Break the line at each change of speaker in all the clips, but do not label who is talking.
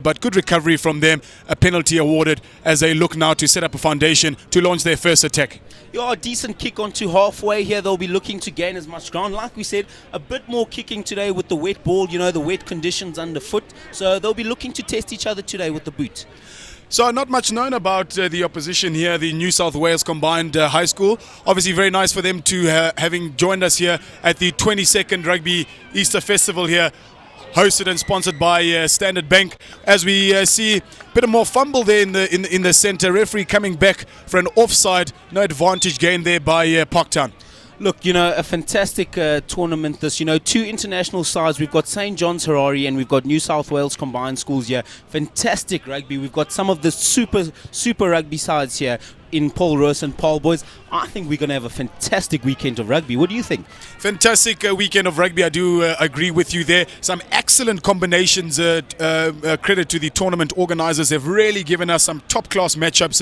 But good recovery from them, a penalty awarded as they look now to set up a foundation to launch their first attack.
Yeah, a decent kick onto halfway here. They'll be looking to gain as much ground. Like we said, a bit more kicking today with the wet ball, the wet conditions underfoot. So they'll be looking to test each other today with the boot.
So not much known about the opposition here, the New South Wales Combined High School. Obviously very nice for them to having joined us here at the 22nd Rugby Easter Festival here, hosted and sponsored by Standard Bank. As we see a bit of more fumble there in the centre. Referee coming back for an offside. No advantage gained there by Parktown.
Look, a fantastic tournament this, two international sides. We've got St. John's Harare and we've got New South Wales Combined Schools here. Fantastic rugby. We've got some of the super rugby sides here in Paul Roos and Paul Boys. I think we're going to have a fantastic weekend of rugby. What do you think?
Fantastic weekend of rugby. I do agree with you there. Some excellent combinations. Credit to the tournament organisers. They've really given us some top-class matchups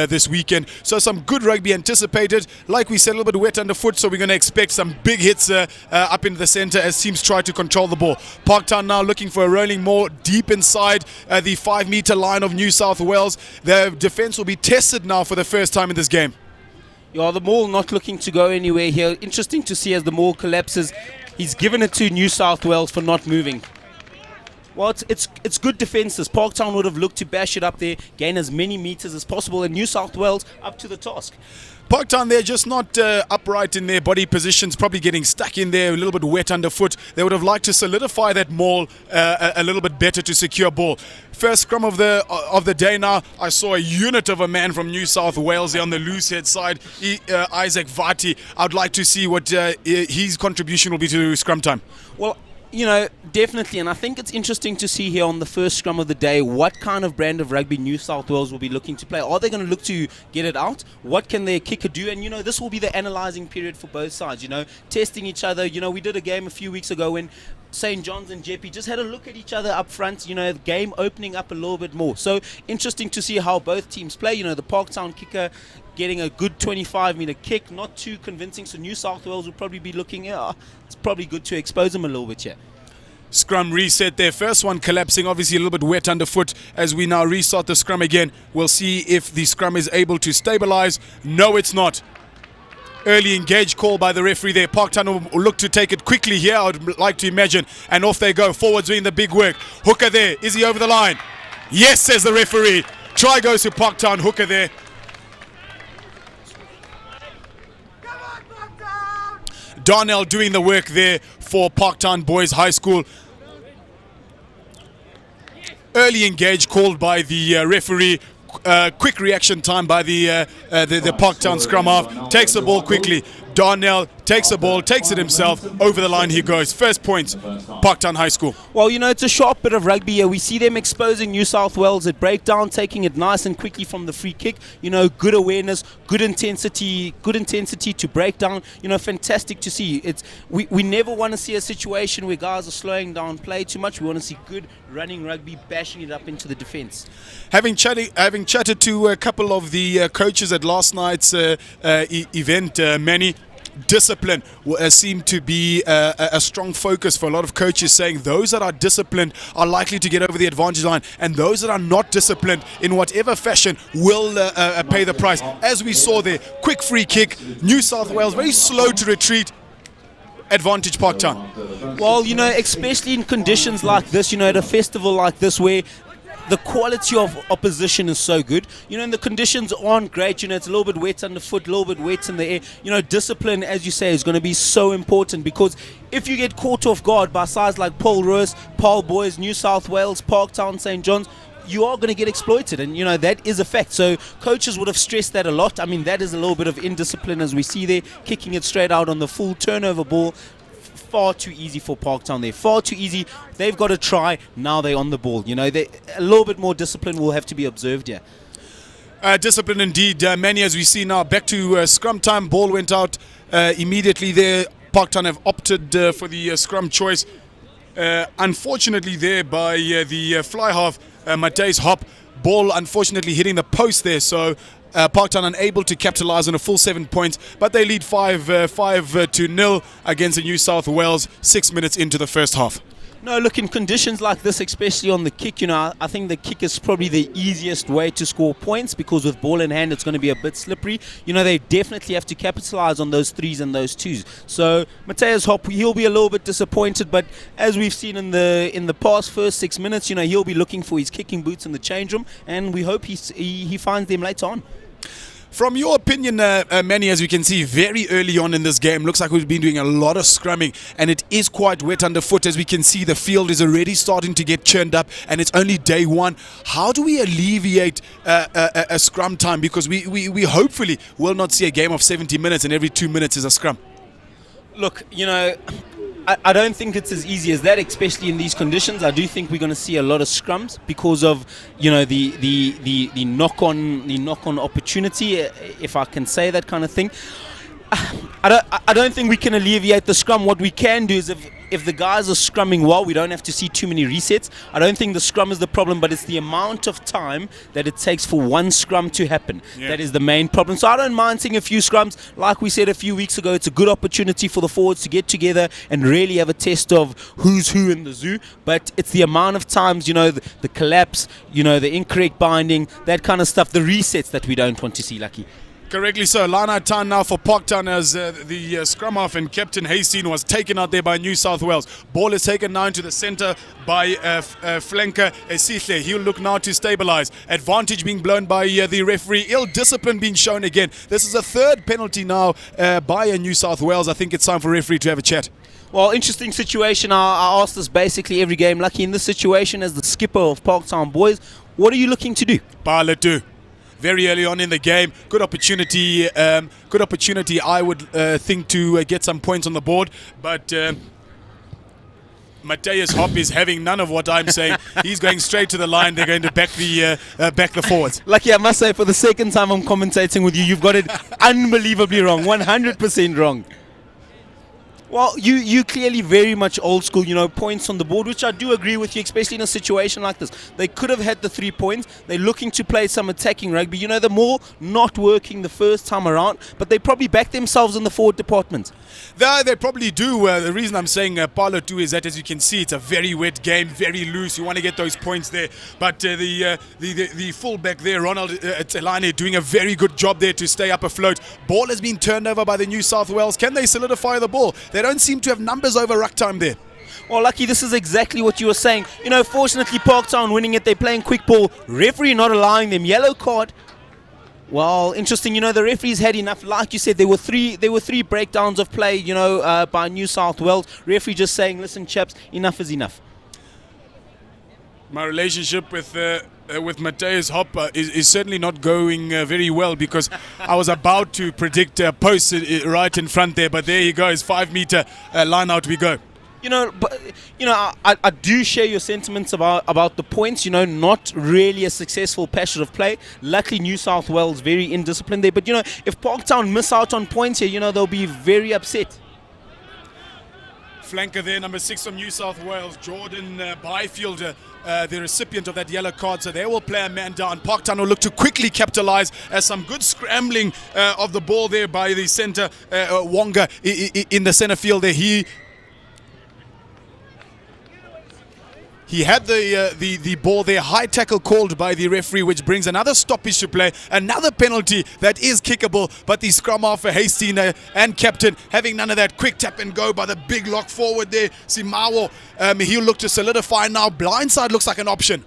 this weekend. So some good rugby anticipated. Like we said, a little bit wet underfoot, so we're going to expect some big hits up in the centre as teams try to control the ball. Parktown now looking for a rolling more deep inside the 5-metre line of New South Wales. Their defence will be tested now for the first time in this game.
Yeah, the maul not looking to go anywhere here. Interesting to see as the maul collapses. He's given it to New South Wales for not moving. Well, it's good defences. Parktown would have looked to bash it up there, gain as many metres as possible, and New South Wales up to the task.
Parktown, they're just not upright in their body positions, probably getting stuck in there, a little bit wet underfoot. They would have liked to solidify that maul a little bit better to secure ball. First scrum of the day now. I saw a unit of a man from New South Wales there on the loose head side, Isaac Vati. I'd like to see what his contribution will be to scrum time.
Well, definitely, and I think it's interesting to see here on the first scrum of the day what kind of brand of rugby New South Wales will be looking to play. Are they going to look to get it out? What can their kicker do? And, this will be the analysing period for both sides, testing each other. We did a game a few weeks ago when St. John's and Jeppy just had a look at each other up front, the game opening up a little bit more. So interesting to see how both teams play. The Parktown kicker getting a good 25-metre kick, not too convincing. So New South Wales will probably be looking, it's probably good to expose them a little bit here.
Scrum reset there. First one collapsing, obviously a little bit wet underfoot. As we now restart the scrum again, we'll see if the scrum is able to stabilise. No, it's not. Early engage call by the referee there. Parktown will look to take it quickly here, I would like to imagine. And off they go. Forwards doing the big work. Hooker there. Is he over the line? Yes, says the referee. Try goes to Parktown. Hooker there. Darnell doing the work there for Parktown Boys High School. Early engage called by the referee. Quick reaction time by the Parktown scrum half. Takes the ball quickly. Darnell takes the ball, takes it himself. Over the line he goes. First points, Parktown High School.
Well, it's a sharp bit of rugby here. We see them exposing New South Wales at breakdown, taking it nice and quickly from the free kick. Good awareness, good intensity to breakdown. Fantastic to see. We never want to see a situation where guys are slowing down play too much. We want to see good running rugby, bashing it up into the defence.
Having chatted to a couple of the coaches at last night's event, Manny, discipline seemed to be a strong focus for a lot of coaches, saying those that are disciplined are likely to get over the advantage line, and those that are not disciplined in whatever fashion will pay the price. As we saw there, quick free kick, New South Wales very slow to retreat. Advantage Parktown.
Well, especially in conditions like this, at a festival like this where the quality of opposition is so good, and the conditions aren't great, it's a little bit wet underfoot, a little bit wet in the air, discipline, as you say, is going to be so important, because if you get caught off guard by sides like Paul Roos, Paul Boys, New South Wales, Parktown, St. John's, you are going to get exploited, and that is a fact. So coaches would have stressed that a lot. I mean, that is a little bit of indiscipline as we see there, kicking it straight out on the full turnover ball. Far too easy for Parktown there. Far too easy. They've got to try. Now they're on the ball. A little bit more discipline will have to be observed here.
Discipline indeed. Many, as we see now, back to scrum time. Ball went out immediately there. Parktown have opted for the scrum choice. Unfortunately there by the fly half, MATYAS HOPP. Ball unfortunately hitting the post there. So Parktown unable to capitalise on a full 7 points, but they lead 5-0 against the New South Wales 6 minutes into the first half.
No, look, in conditions like this, especially on the kick, I think the kick is probably the easiest way to score points, because with ball in hand, it's going to be a bit slippery. They definitely have to capitalize on those threes and those twos. So MATYAS HOPP, he'll be a little bit disappointed, but as we've seen in the past first 6 minutes, he'll be looking for his kicking boots in the change room, and we hope he finds them later on.
From your opinion, Manny, as we can see very early on in this game, looks like we've been doing a lot of scrumming, and it is quite wet underfoot. As we can see, the field is already starting to get churned up, and it's only day one. How do we alleviate a scrum time? Because we hopefully will not see a game of 70 minutes and every 2 minutes is a scrum.
Look, I don't think it's as easy as that, especially in these conditions. I do think we're going to see a lot of scrums because of the knock-on opportunity, if I can say that kind of thing. I don't think we can alleviate the scrum. What we can do is if the guys are scrumming well, we don't have to see too many resets. I don't think the scrum is the problem, but it's the amount of time that it takes for one scrum to happen. Yeah. That is the main problem. So I don't mind seeing a few scrums. Like we said a few weeks ago, it's a good opportunity for the forwards to get together and really have a test of who's who in the zoo. But it's the amount of times, the collapse, the incorrect binding, that kind of stuff, the resets that we don't want to see, Lucky.
Correctly so. Line out time now for Parktown as the scrum half and Captain Hastings was taken out there by New South Wales. Ball is taken now into the centre by flanker Esihle. He'll look now to stabilise. Advantage being blown by the referee. Ill discipline being shown again. This is a third penalty now by New South Wales. I think it's time for referee to have a chat.
Well, interesting situation. I ask this basically every game. Lucky, in this situation, as the skipper of Parktown boys, what are you looking to do?
Parletu. Very early on in the game, good opportunity. I would think to get some points on the board, but MATYAS HOPP is having none of what I'm saying. He's going straight to the line. They're going to back the forwards.
Lucky, I must say, for the second time I'm commentating with you, you've got it unbelievably wrong, 100% wrong. Well, you clearly very much old school, points on the board, which I do agree with you, especially in a situation like this. They could have had the 3 points. They're looking to play some attacking rugby. The more not working the first time around, but they probably back themselves in the forward department.
They probably do. The reason I'm saying Paulo too is that, as you can see, it's a very wet game, very loose. You want to get those points there. But the fullback there, Ronald Tselane, doing a very good job there to stay up afloat. Ball has been turned over by the New South Wales. Can they solidify the ball? They don't seem to have numbers over ruck time there.
Well, Lucky, this is exactly what you were saying. Fortunately, Parktown winning it. They're playing quick ball. Referee not allowing them. Yellow card. Well, interesting. The referees had enough. Like you said, there were three breakdowns of play, by New South Wales. Referee just saying, listen, chaps, enough is enough.
My relationship with MATYAS HOPP is certainly not going very well, because I was about to predict a post right in front there, but there he goes, 5 meter line out we go.
I do share your sentiments about the points. Not really a successful passage of play. Luckily, New South Wales very indisciplined there. But if Parktown miss out on points here, they'll be very upset.
Flanker there, number 6 from New South Wales, Jordan Byfield, the recipient of that yellow card, so they will play a man down. Parktown will look to quickly capitalise as some good scrambling of the ball there by the centre, Wonga in the centre field there. He had the ball there, high tackle called by the referee, which brings another stoppage to play, another penalty that is kickable, but the scrum half for Hastings and captain having none of that. Quick tap and go by the big lock forward there, Simawo. He'll look to solidify now. Blindside looks like an option.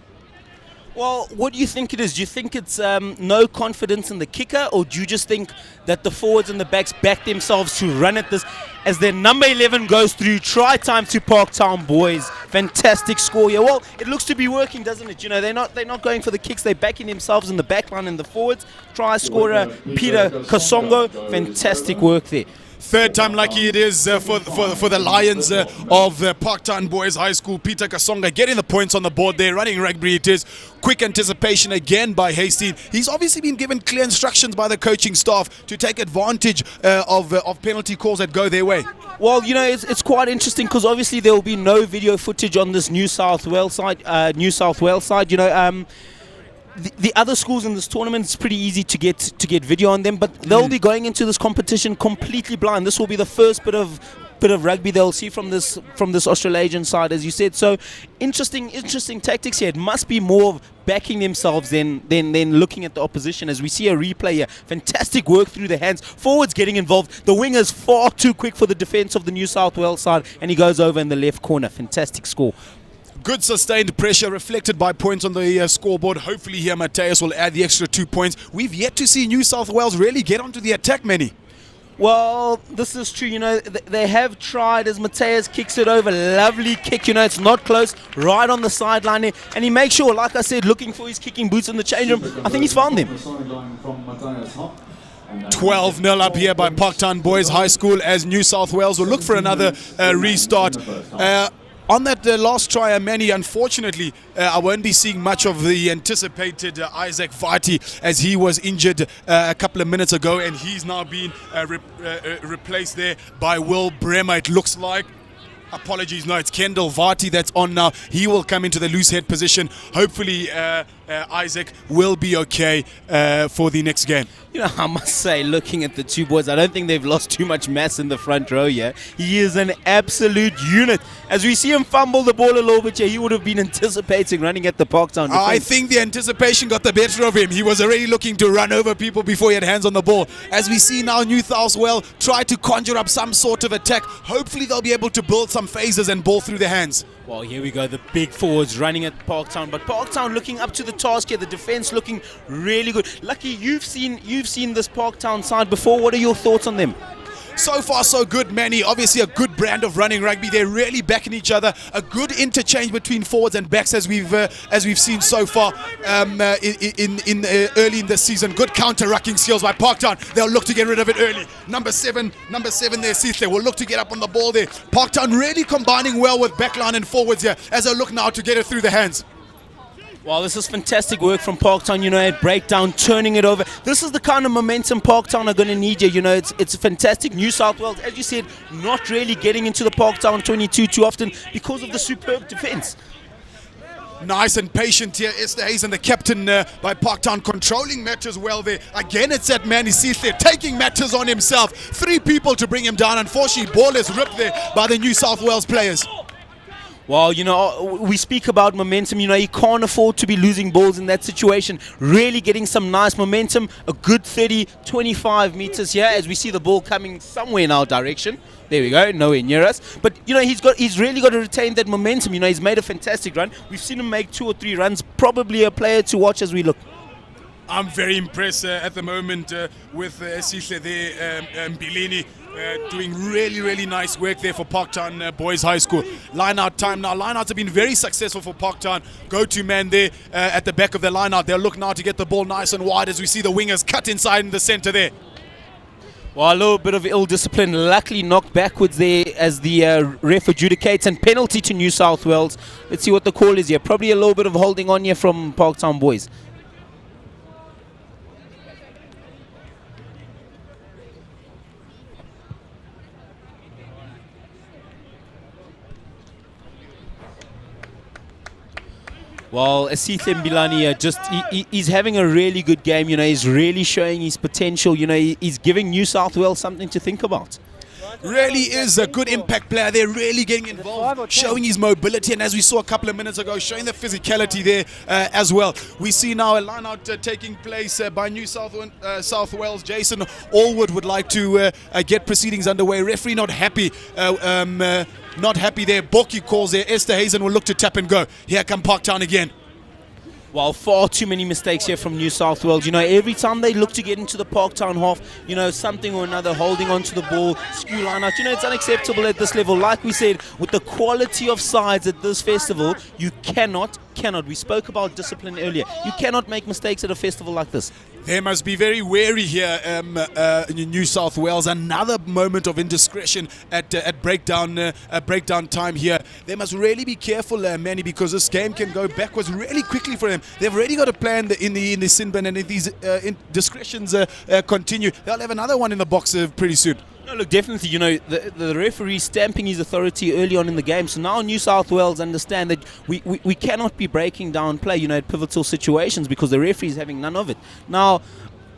Well, what do you think it is? Do you think it's no confidence in the kicker, or do you just think that the forwards and the backs back themselves to run at this as their number 11 goes through? Try time to Parktown boys. Fantastic score here. Well, it looks to be working, doesn't it? They're not going for the kicks. They're backing themselves in the back line and the forwards. Try scorer Peter KASONGA. Fantastic work there.
Third time lucky it is for the Lions of Parktown Boys High School. Peter KASONGA getting the points on the board there. Running rugby it is. Quick anticipation again by Hastings. He's obviously been given clear instructions by the coaching staff to take advantage of penalty calls that go their way.
Well, it's quite interesting, because obviously there will be no video footage on this New South Wales side. The other schools in this tournament, it's pretty easy to get video on them, but they'll be going into this competition completely blind. This will be the first bit of bit of rugby they'll see from this Australasian side, as you said. So interesting tactics here. It must be more of backing themselves than looking at the opposition. As we see a replay here, fantastic work through the hands. Forwards getting involved. The winger's far too quick for the defence of the New South Wales side, and he goes over in the left corner. Fantastic score.
Good sustained pressure reflected by points on the scoreboard. Hopefully here MATYAS will add the extra 2 points. We've yet to see New South Wales really get onto the attack, Manny.
Well, this is true. You know, they have tried as MATYAS kicks it over. Lovely kick. You know, it's not close. Right on the sideline there. And he makes sure, like I said, looking for his kicking boots in the change room. I think he's found them.
12-0 up here by Parktown Boys High School as New South Wales will look for another restart. On that last try, Manny, unfortunately, I won't be seeing much of the anticipated Isaac Vati as he was injured a couple of minutes ago, and he's now been replaced there by Will Bremer, it looks like. Apologies, no, it's Kendall Vati that's on now. He will come into the loose head position. Hopefully, Isaac will be okay for the next game.
You know, I must say, looking at the two boys, I don't think they've lost too much mass in the front row here. He is an absolute unit. As we see him fumble the ball a little bit here, he would have been anticipating running at the Parktown defense.
I think the anticipation got the better of him. He was already looking to run over people before he had hands on the ball. As we see now, New South Wales try to conjure up some sort of attack. Hopefully they'll be able to build some phases and ball through their hands.
Well, here we go, the big forwards running at Parktown, but Parktown looking up to the task here. The defense looking really good. Lucky, you've seen this Parktown side before. What are your thoughts on them?
So far, so good, Manny. Obviously, a good brand of running rugby. They're really backing each other. A good interchange between forwards and backs, as we've seen so far early in the season. Good counter-rucking skills by Parktown. They'll look to get rid of it early. Number seven there, Sithle will look to get up on the ball there. Parktown really combining well with backline and forwards here as they look now to get it through the hands.
Well, this is fantastic work from Parktown, you know, at breakdown, turning it over. This is the kind of momentum Parktown are going to need here. You know, it's fantastic. New South Wales, as you said, not really getting into the Parktown 22 too often because of the superb defense.
Nice and patient here, Esther Hazen, the captain by Parktown, controlling MATYAS well there. Again, it's that Manny Sithle taking MATYAS on himself. 3 people to bring him down. Unfortunately, ball is ripped there by the New South Wales players.
Well, you know, we speak about momentum. You know, you can't afford to be losing balls in that situation. Really getting some nice momentum. A good 30, 25 meters here as we see the ball coming somewhere in our direction. There we go, nowhere near us. But, you know, he's really got to retain that momentum. You know, he's made a fantastic run. We've seen him make 2 or 3 runs. Probably a player to watch as we look.
I'm very impressed at the moment with Sithle there, Mbilini. Doing really nice work there for Parktown Boys High School. Line-out time now. Line-outs have been very successful for Parktown. Go-to man there at the back of the line-out. They'll look now to get the ball nice and wide as we see the wingers cut inside in the center there.
Well, a little bit of ill discipline. Luckily knocked backwards there as the ref adjudicates, and penalty to New South Wales. Let's see what the call is here. Probably a little bit of holding on here from Parktown Boys. Well, Sithle Mbilani, he's having a really good game. You know, he's really showing his potential. You know, he's giving New South Wales something to think about.
Really is a good impact player. They're really getting involved, showing his mobility, and as we saw a couple of minutes ago, showing the physicality there as well. We see now a line-out taking place by New South Wales. Jason Allwood would like to get proceedings underway. Referee not happy. Not happy there. Boki calls there. Esther Hazen will look to tap and go. Here come Parktown again.
Well, far too many mistakes here from New South Wales. You know, every time they look to get into the Parktown half, you know, something or another, holding onto the ball, skew line out. You know, it's unacceptable at this level. Like we said, with the quality of sides at this festival, you cannot, we spoke about discipline earlier. You cannot make mistakes at a festival like this.
They must be very wary here in New South Wales. Another moment of indiscretion at breakdown time here. They must really be careful, Manny, because this game can go backwards really quickly for them. They've already got a plan in the sin bin, and if these indiscretions continue, they'll have another one in the box pretty soon.
No, look, definitely, you know, the referee stamping his authority early on in the game. So now New South Wales understand that we cannot be breaking down play, you know, at pivotal situations because the referee is having none of it. Now,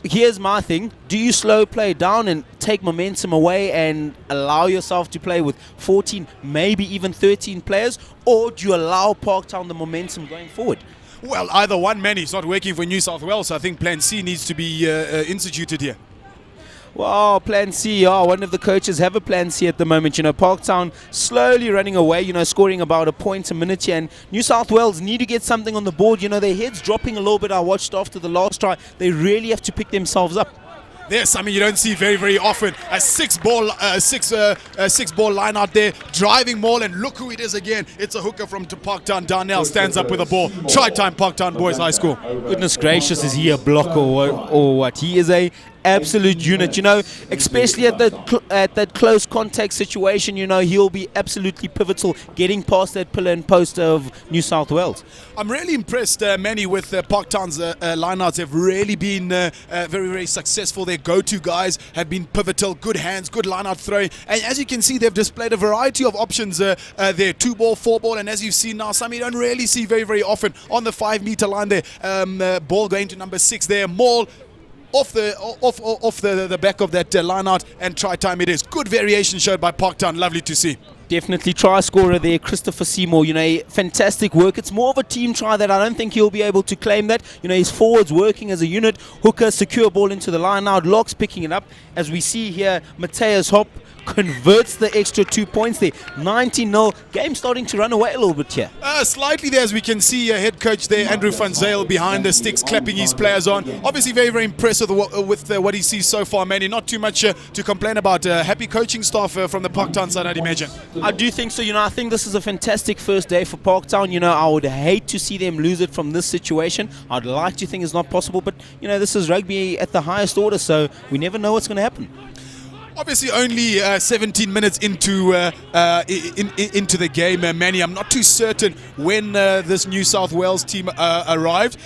here's my thing. Do you slow play down and take momentum away and allow yourself to play with 14, maybe even 13 players? Or do you allow Parktown the momentum going forward?
Well, either one, man. It's not working for New South Wales. So I think Plan C needs to be instituted here.
Well, Plan C, one of the coaches have a Plan C at the moment. Parktown slowly running away, scoring about a point a minute here. And New South Wales need to get something on the board. Their heads dropping a little bit. I watched after the last try. They really have to pick themselves up.
There's something you don't see very, very often. A six-ball line out there, driving ball, and look who it is again. It's a hooker from Parktown. Darnell stands up with a ball. Try time, Parktown boys high school.
Goodness gracious, is he a block or what? He is a absolute unit, especially at that close contact situation. He'll be absolutely pivotal getting past that pillar and post of New South Wales.
I'm really impressed, Manny, with Parktown's lineouts. Have really been very, very successful. Their go-to guys have been pivotal, good hands, good lineout throwing, and as you can see, they've displayed a variety of options there. 2-ball, 4-ball, and as you've seen now, some you don't really see very, very often on the 5-meter line there. Ball going to number 6 there. Maul off the back of that line out, and try time it is. Good variation showed by Parktown. Lovely to see.
Definitely try scorer there, Christopher Seymour. Fantastic work. It's more of a team try that I don't think he'll be able to claim that. His forwards working as a unit. Hooker, secure ball into the line out. Locks picking it up. As we see here, MATYAS HOPP converts the extra 2 points there. 19-0. Game starting to run away a little bit here.
Slightly there, as we can see, head coach there, Andrew van Zyl, behind the sticks, clapping his players on. Obviously very, very impressed with what he sees so far, Manny. Not too much to complain about. Happy coaching staff from the Parktown side, I'd imagine.
I do think so. I think this is a fantastic first day for Parktown. I would hate to see them lose it from this situation. I'd like to think it's not possible, but this is rugby at the highest order, so we never know what's going to happen.
Obviously, only 17 minutes into the game, Manny. I'm not too certain when this New South Wales team arrived.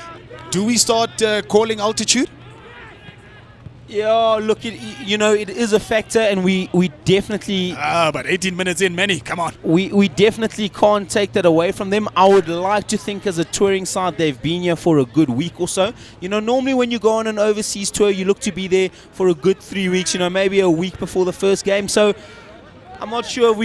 Do we start calling altitude?
Yeah, look, it is a factor, and we definitely...
but 18 minutes in, Manny, come on.
We definitely can't take that away from them. I would like to think as a touring side, they've been here for a good week or so. Normally when you go on an overseas tour, you look to be there for a good 3 weeks, maybe a week before the first game. So I'm not sure if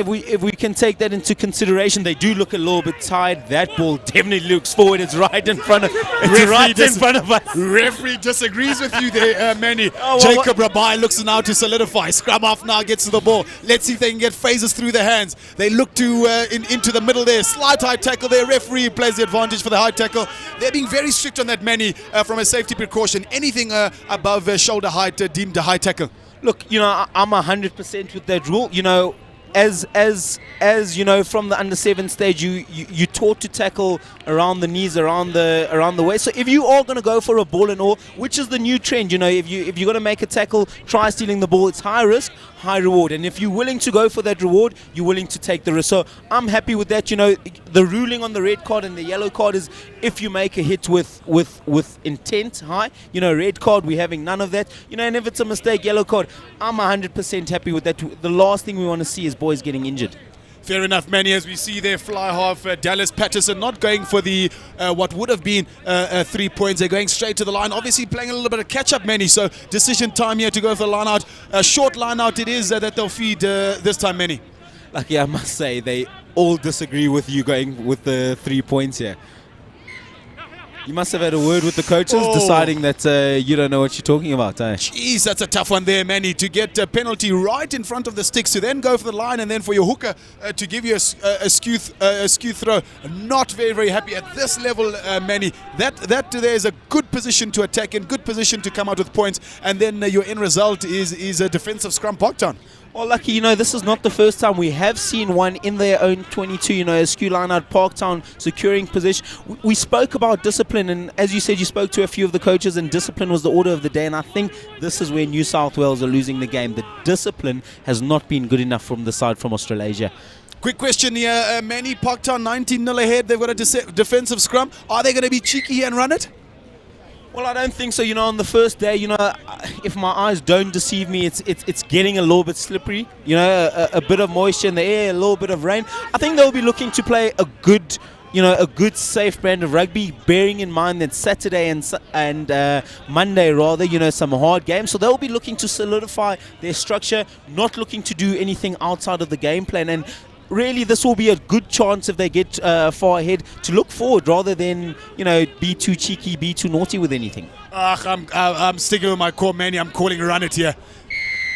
we can take that into consideration. They do look a little bit tired. That ball definitely looks forward. It's right in front of us.
Referee disagrees with you there, Manny. Jacob Rabai looks now to solidify. Scrum off now, gets to the ball. Let's see if they can get phases through the hands. They look to into the middle there. Slight high tackle there. Referee plays the advantage for the high tackle. They're being very strict on that, Manny, from a safety precaution. Anything above shoulder height deemed a high tackle.
Look, I'm 100% with that rule. As from the under-7 stage, you taught to tackle around the knees, around the waist. So if you are going to go for a ball and all, which is the new trend, if you're going to make a tackle, try stealing the ball. It's high risk, high reward. And if you're willing to go for that reward, you're willing to take the risk. So I'm happy with that. The ruling on the red card and the yellow card is if you make a hit with intent high, red card, we're having none of that. And if it's a mistake, yellow card, I'm 100% happy with that. The last thing we want to see is boys getting injured.
Fair enough, Manny, as we see there, fly half Dallas Patterson not going for the what would have been 3 points. They're going straight to the line, obviously playing a little bit of catch-up, Manny, so decision time here to go for the line-out. A short line-out it is that they'll feed this time, Manny.
Lucky, I must say, they all disagree with you going with the 3 points here. You must have had a word with the coaches deciding that you don't know what you're talking about, eh?
Jeez, that's a tough one there, Manny, to get a penalty right in front of the sticks, to then go for the line and then for your hooker to give you a skew throw. Not very, very happy at this level, Manny. That there's a good position to attack and good position to come out with points, and then your end result is a defensive scrum, Parktown.
Well, Lucky, this is not the first time we have seen one in their own 22, a skew line out, Parktown securing position. We spoke about discipline, and as you said, you spoke to a few of the coaches, and discipline was the order of the day, and I think this is where New South Wales are losing the game. The discipline has not been good enough from the side from Australasia.
Quick question here, Manny. Parktown 19-0 ahead. They've got a defensive scrum. Are they going to be cheeky here and run it?
Well, I don't think so. On the first day, if my eyes don't deceive me, it's getting a little bit slippery. A bit of moisture in the air, a little bit of rain. I think they'll be looking to play a good a good safe brand of rugby, bearing in mind that Saturday and Monday rather, some hard games. So they'll be looking to solidify their structure, not looking to do anything outside of the game plan. And really, this will be a good chance if they get far ahead to look forward rather than, be too cheeky, be too naughty with anything.
I'm sticking with my core, Manny. I'm calling run it here.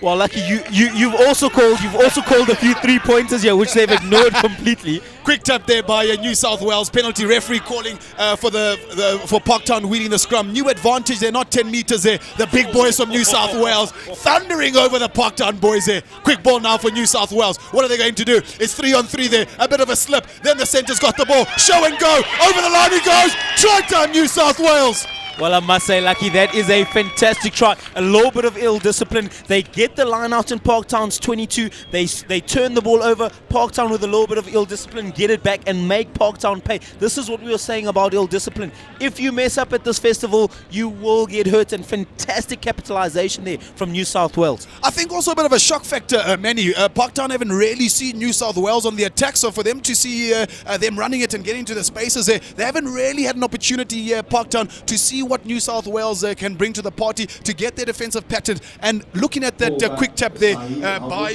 Well, Lucky, you've also called a few 3-pointers here, which they've ignored completely.
Quick tap there by New South Wales. Penalty referee calling for Parktown winning the scrum. New advantage. They're not 10 meters there. The big boys from New South Wales thundering over the Parktown boys there. Quick ball now for New South Wales. What are they going to do? It's 3-on-3 there. A bit of a slip. Then the center's got the ball. Show and go. Over the line he goes. Try time, New South Wales.
Well, I must say, Lucky, that is a fantastic try. A little bit of ill discipline. They get the line out in Parktown's 22. They turn the ball over. Parktown with a little bit of ill discipline, get it back and make Parktown pay. This is what we were saying about ill discipline. If you mess up at this festival, you will get hurt, and fantastic capitalization there from New South Wales.
I think also a bit of a shock factor, Manny. Parktown haven't really seen New South Wales on the attack, so for them to see them running it and getting to the spaces there, they haven't really had an opportunity, Parktown, to see what New South Wales can bring to the party to get their defensive pattern. And looking at that quick tap there by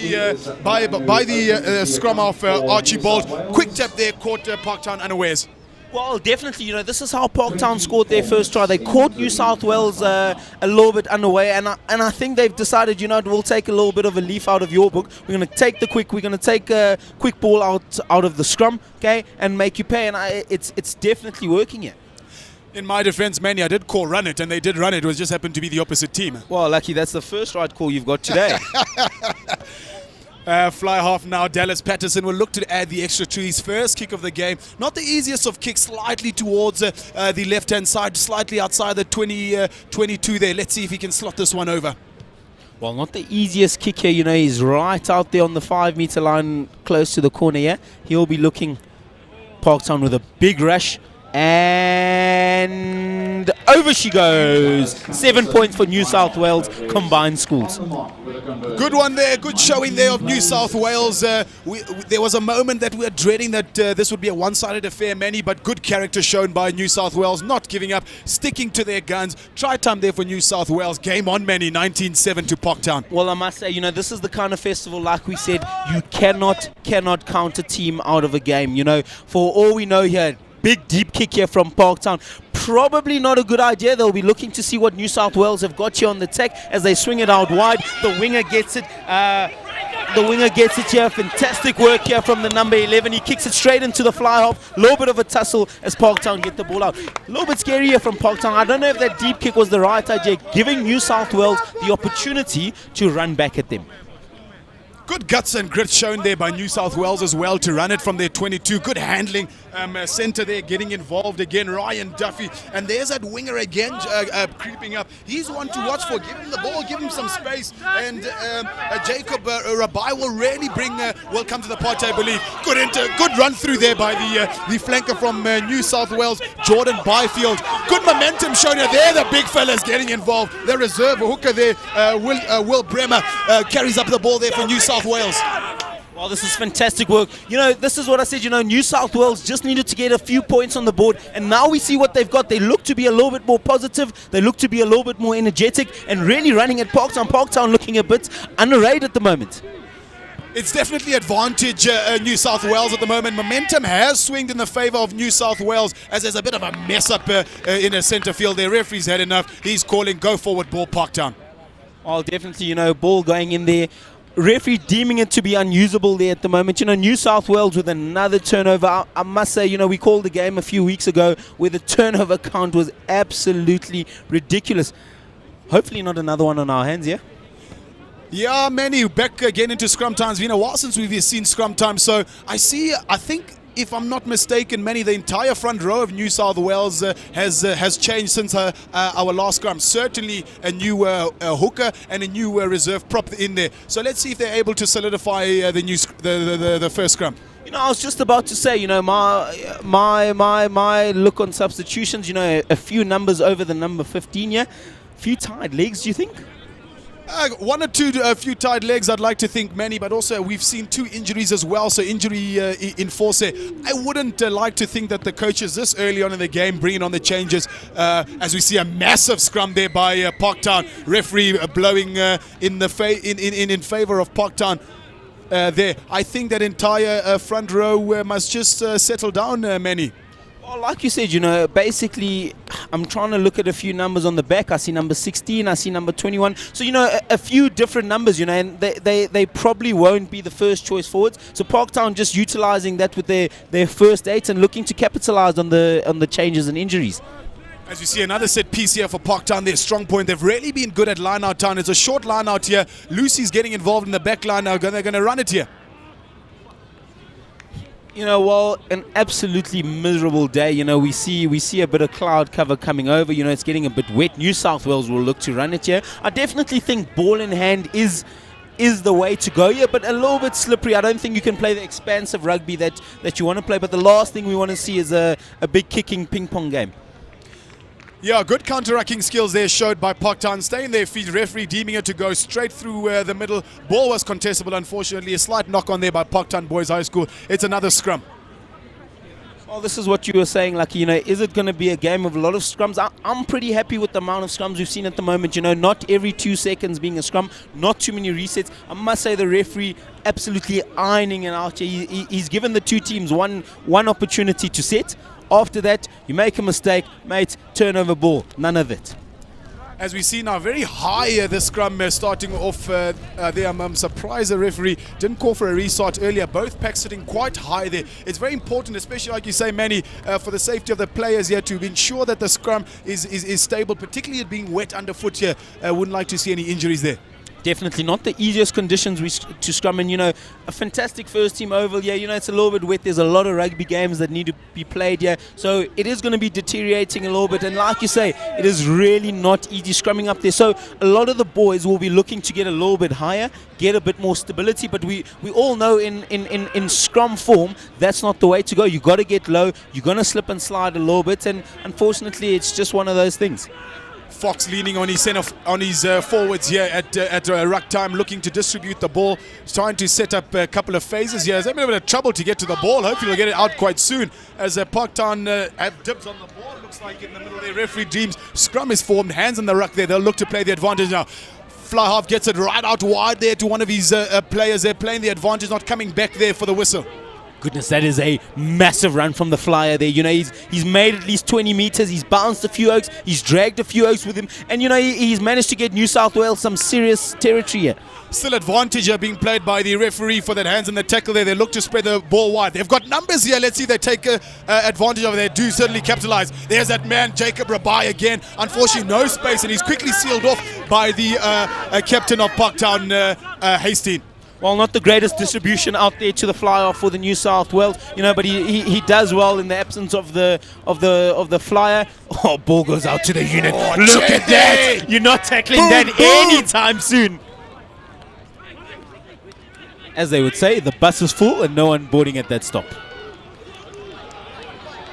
the scrum of Archibald, quick tap there caught Parktown unawares.
Well, definitely, this is how Parktown scored their first try. They caught New South Wales a little bit underway, and I think they've decided, we'll take a little bit of a leaf out of your book. We're going to take we're going to take a quick ball out of the scrum, okay, and make you pay. And it's definitely working here.
In my defense, Manny, I did call run it, and they did run it. It just happened to be the opposite team.
Well, Lucky, that's the first right call you've got today.
Fly half now. Dallas Patterson will look to add the extra to his first kick of the game. Not the easiest of kicks, slightly towards the left-hand side, slightly outside the 22 there. Let's see if he can slot this one over.
Well, not the easiest kick here. He's right out there on the 5-meter line, close to the corner here. He'll be looking Parktown with a big rush. And over she goes. 7 points for New South Wales combined schools.
Good one there. Good showing there of New South Wales. There was a moment that we were dreading that this would be a one-sided affair, Manny, but good character shown by New South Wales, not giving up, sticking to their guns. Try time there for New South Wales. Game on, Manny, 19-7 to Parktown.
Well, I must say, this is the kind of festival, like we said, you cannot count a team out of a game. For all we know here, big deep kick here from Parktown. Probably not a good idea. They'll be looking to see what New South Wales have got here on the tech as they swing it out wide. The winger gets it. Here. Fantastic work here from the number 11. He kicks it straight into the fly half. A little bit of a tussle as Parktown get the ball out. A little bit scary here from Parktown. I don't know if that deep kick was the right idea, giving New South Wales the opportunity to run back at them.
Good guts and grit shown there by New South Wales as well to run it from their 22. Good handling. Centre there getting involved again. Ryan Duffy. And there's that winger again creeping up. He's one to watch for. Give him the ball. Give him some space. And Jacob Rabai will really will come to the party, I believe. Good run through there by the flanker from New South Wales, Jordan Byfield. Good momentum shown here. They're the big fellas getting involved. The reserve hooker there, Will Bremer, carries up the ball there for New South Wales.
Well, this is fantastic work. This is what I said, New South Wales just needed to get a few points on the board, and now we see what they've got. They look to be a little bit more positive. They look to be a little bit more energetic and really running at Parktown. Parktown looking a bit underrated at the moment.
It's definitely advantage New South Wales at the moment. Momentum has swinged in the favour of New South Wales as there's a bit of a mess up in a centre field. Their referee's had enough. He's calling go forward ball Parktown.
Well, definitely, ball going in there. Referee deeming it to be unusable there at the moment. New South Wales with another turnover. I must say, we called the game a few weeks ago where the turnover count was absolutely ridiculous. Hopefully not another one on our hands, yeah?
Yeah, Manny, back again into scrum time. It's been a while since we've seen scrum time. So I think, if I'm not mistaken, Manny, the entire front row of New South Wales has changed since our last scrum. Certainly a new hooker and a new reserve prop in there. So let's see if they're able to solidify the first scrum.
I was just about to say, my look on substitutions, a few numbers over the number 15 here. A few tied legs, do you think?
One or two few tied legs, I'd like to think, many, but also we've seen 2 injuries as well, so injury in force there. I wouldn't like to think that the coaches this early on in the game bringing on the changes, as we see a massive scrum there by Parktown. Referee blowing in favor of Parktown there. I think that entire front row must just settle down, Manny.
Well, like you said, basically, I'm trying to look at a few numbers on the back. I see number 16, I see number 21. So, a few different numbers, and they probably won't be the first choice forwards. So Parktown just utilizing that with their first 8 and looking to capitalize on the changes and injuries.
As you see, another set piece here for Parktown, their strong point. They've really been good at line-out town. It's a short line-out here. Lucy's getting involved in the back line now. They're going to run it here.
Well, an absolutely miserable day. We see a bit of cloud cover coming over. It's getting a bit wet. New South Wales will look to run it here. I definitely think ball in hand is the way to go here, but a little bit slippery. I don't think you can play the expansive rugby that you want to play, but the last thing we want to see is a big kicking ping-pong game.
Yeah, good counter-rucking skills there showed by Parktown. Staying their feet, referee deeming it to go straight through the middle. Ball was contestable, unfortunately. A slight knock on there by Parktown Boys High School. It's another scrum.
Well, this is what you were saying, Lucky. Is it going to be a game of a lot of scrums? I'm pretty happy with the amount of scrums we've seen at the moment. Not every 2 seconds being a scrum, not too many resets. I must say the referee absolutely ironing it out here. He's given the 2 teams one opportunity to set. After that, you make a mistake, mate, turnover ball. None of it.
As we see now, very high the scrum starting off there. I'm surprised the referee didn't call for a restart earlier. Both packs sitting quite high there. It's very important, especially like you say, Manny, for the safety of the players here to ensure that the scrum is stable, particularly it being wet underfoot here. Wouldn't like to see any injuries there.
Definitely not the easiest conditions to scrum in. A fantastic first team oval. Yeah, it's a little bit wet. There's a lot of rugby games that need to be played here. So it is going to be deteriorating a little bit. And like you say, it is really not easy scrumming up there. So a lot of the boys will be looking to get a little bit higher, get a bit more stability. But we all know in scrum form, that's not the way to go. You got to get low. You're going to slip and slide a little bit. And unfortunately, it's just one of those things.
Fox leaning on his forwards here at ruck time, looking to distribute the ball. He's trying to set up a couple of phases here. He's having a bit of trouble to get to the ball. Hopefully he'll get it out quite soon as Parktown have dibs on the ball. Looks like in the middle there, referee dreams. Scrum is formed, hands in the ruck there. They'll look to play the advantage now. Fly half gets it right out wide there to one of his players. They're playing the advantage, not coming back there for the whistle.
Goodness, that is a massive run from the flyer there. He's made at least 20 meters. He's bounced a few oaks. He's dragged a few oaks with him. And, he's managed to get New South Wales some serious territory here.
Still advantage here being played by the referee for that hands in the tackle there. They look to spread the ball wide. They've got numbers here. Let's see if they take advantage of it. They do certainly capitalize. There's that man, Jacob Rabai again. Unfortunately, no space, and he's quickly sealed off by the captain of Parktown, Hastine.
Well, not the greatest distribution out there to the flyer for the New South Wales, but he does well in the absence of the flyer. Oh, ball goes out to the unit.
Oh,
look at that! You're not tackling that anytime soon. As they would say, the bus is full and no one boarding at that stop.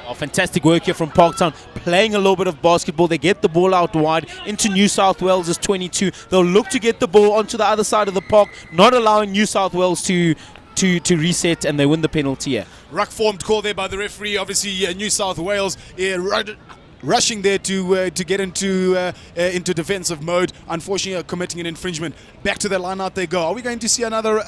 Oh, fantastic work here from Parktown, playing a little bit of basketball. They get the ball out wide into New South Wales' 22. They'll look to get the ball onto the other side of the park, not allowing New South Wales to reset, and they win the penalty here.
Ruck formed call there by the referee. Obviously, New South Wales rushing there to get into defensive mode. Unfortunately, committing an infringement. Back to the line out they go. Are we going to see another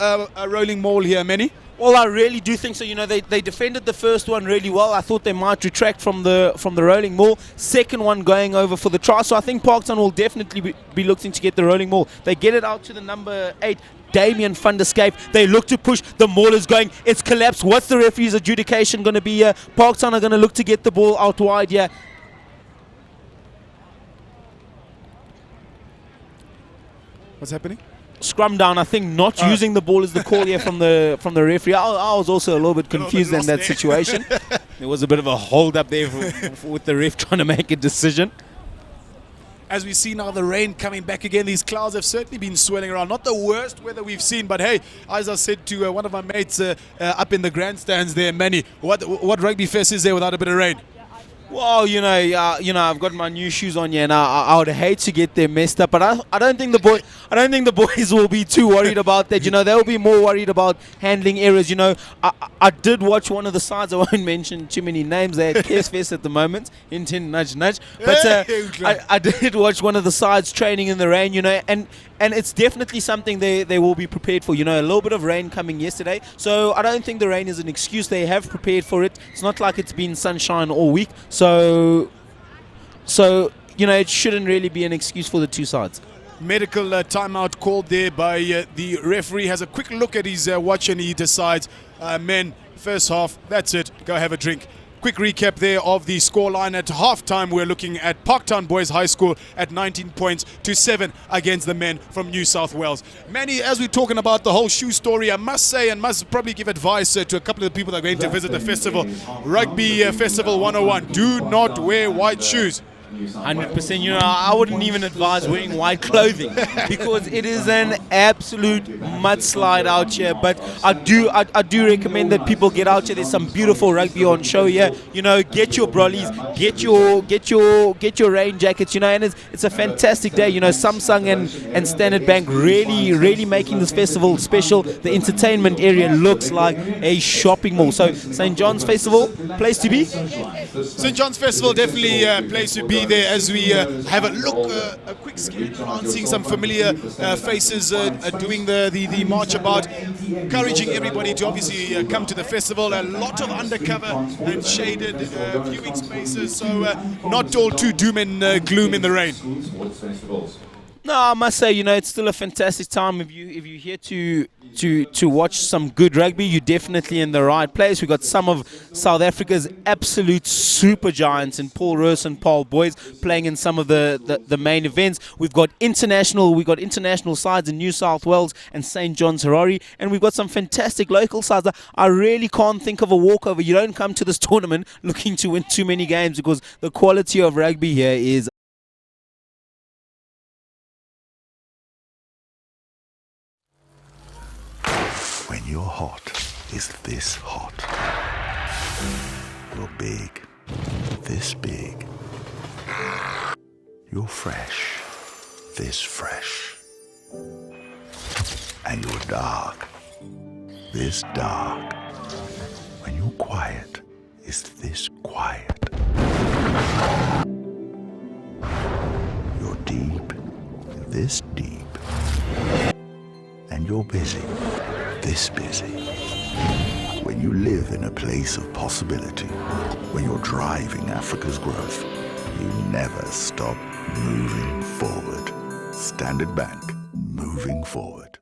rolling maul here, Manny?
Well, I really do think so. They defended the first one really well. I thought they might retract from the rolling maul. Second one going over for the try. So I think Parktown will definitely be looking to get the rolling maul. They get it out to the number 8, Damien van der Scape. They look to push. The maul is going. It's collapsed. What's the referee's adjudication going to be here? Parktown are going to look to get the ball out wide here.
What's happening?
Scrum down. I think not using the ball is the call here from the referee. I was also a little bit confused in that situation. There was a bit of a hold up there with the ref trying to make a decision.
As we see now the rain coming back again, these clouds have certainly been swirling around. Not the worst weather we've seen, but hey, as I said to one of my mates up in the grandstands there, Manny, what rugby fest is there without a bit of rain?
Well, I've got my new shoes on here, and I would hate to get them messed up. But I don't think the boys will be too worried about that. They'll be more worried about handling errors. I did watch one of the sides. I won't mention too many names. They're at Fest at the moment. Hint, hint, nudge, nudge. But I did watch one of the sides training in the rain. And it's definitely something they will be prepared for. A little bit of rain coming yesterday, so I don't think the rain is an excuse. They have prepared for it. It's not like it's been sunshine all week. So it shouldn't really be an excuse for the two sides.
Medical timeout called there by the referee. Has a quick look at his watch and he decides, men, first half, that's it, go have a drink. Quick recap there of the scoreline. At halftime, we're looking at Parktown Boys High School at 19 points to 7 against the men from New South Wales. Manny, as we're talking about the whole shoe story, I must say and must probably give advice to a couple of the people that are going to visit the festival. Rugby Festival 101, do not wear white shoes.
100%. I wouldn't even advise wearing white clothing because it is an absolute mudslide out here. But I do recommend that people get out here. There's some beautiful rugby on show here. Get your brollies, get your rain jackets. And it's a fantastic day. Samsung and Standard Bank really making this festival special. The entertainment area looks like a shopping mall. So St. John's Festival, place to be.
St. John's Festival, definitely a place to be there as we have a look, a quick scan around, seeing some familiar faces doing the march about, encouraging everybody to obviously come to the festival. A lot of undercover and shaded viewing spaces, so not all too doom and gloom in the rain.
No, I must say, it's still a fantastic time. If you're here to watch some good rugby, you're definitely in the right place. We've got some of South Africa's absolute super giants in Paul Roos and Paul Boys playing in some of the main events. We've got international sides in New South Wales and St. John's Harare, and we've got some fantastic local sides. I really can't think of a walkover. You don't come to this tournament looking to win too many games because the quality of rugby here is
when you're hot is this hot. You're big, this big. You're fresh, this fresh. And you're dark, this dark. When you're quiet is this quiet. You're deep, this deep. And you're busy, this busy. When you live in a place of possibility, when you're driving Africa's growth, you never stop moving forward. Standard Bank, moving forward.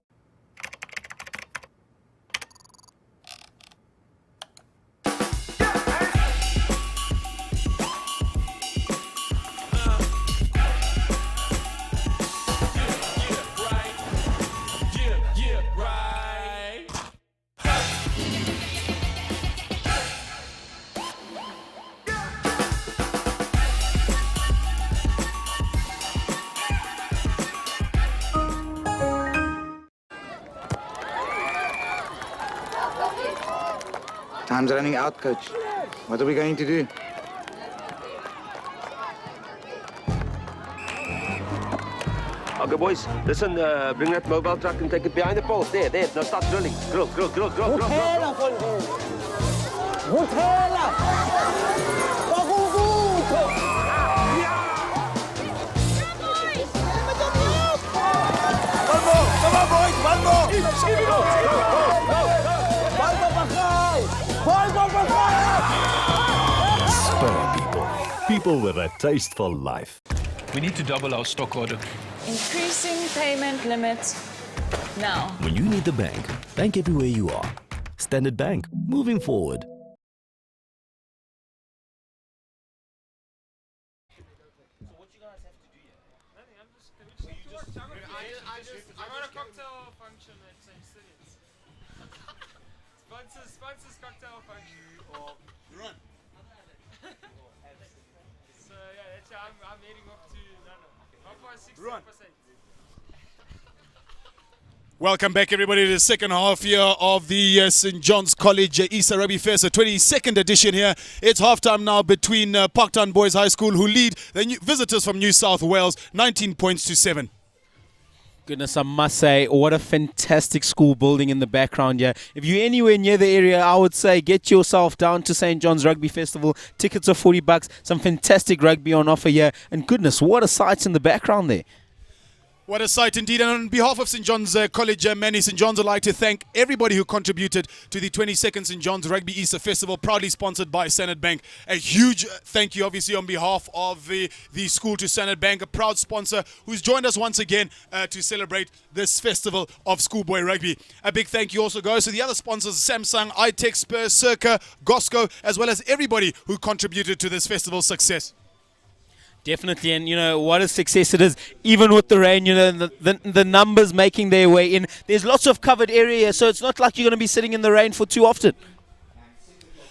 Time's running out, coach. What are we going to do?
Okay, boys, listen, bring that mobile truck and take it behind the post. There. Now start drilling. Drill.
Spur people with a taste for life.
We need to double our stock order.
Increasing payment limits now.
When you need the bank everywhere you are. Standard Bank, moving forward.
I got a cocktail function at St. Stithians. Sponsors cocktail function.
Run.
So yeah, that's how I'm heading off to Nana. How far? 60%.
Run. Welcome back, everybody, to the second half here of the St. John's College Easter Rugby Fest, the 22nd edition here. It's halftime now between Parktown Boys High School, who lead the visitors from New South Wales, 19 points to 7.
Goodness, I must say, what a fantastic school building in the background here. If you're anywhere near the area, I would say get yourself down to St. John's Rugby Festival. Tickets are $40, some fantastic rugby on offer here. And goodness, what a sight in the background there.
What a sight indeed. And on behalf of St. John's College, Manny St. John's would like to thank everybody who contributed to the 22nd St. John's Rugby Easter Festival, proudly sponsored by Standard Bank. A huge thank you, obviously, on behalf of the school to Standard Bank, a proud sponsor who's joined us once again to celebrate this festival of schoolboy rugby. A big thank you also goes to the other sponsors, Samsung, iTech, Spur, Circa, Gosco, as well as everybody who contributed to this festival's success.
Definitely, and you know what a success it is, even with the rain. You know the numbers making their way in. There's lots of covered area, so it's not like you're going to be sitting in the rain for too often.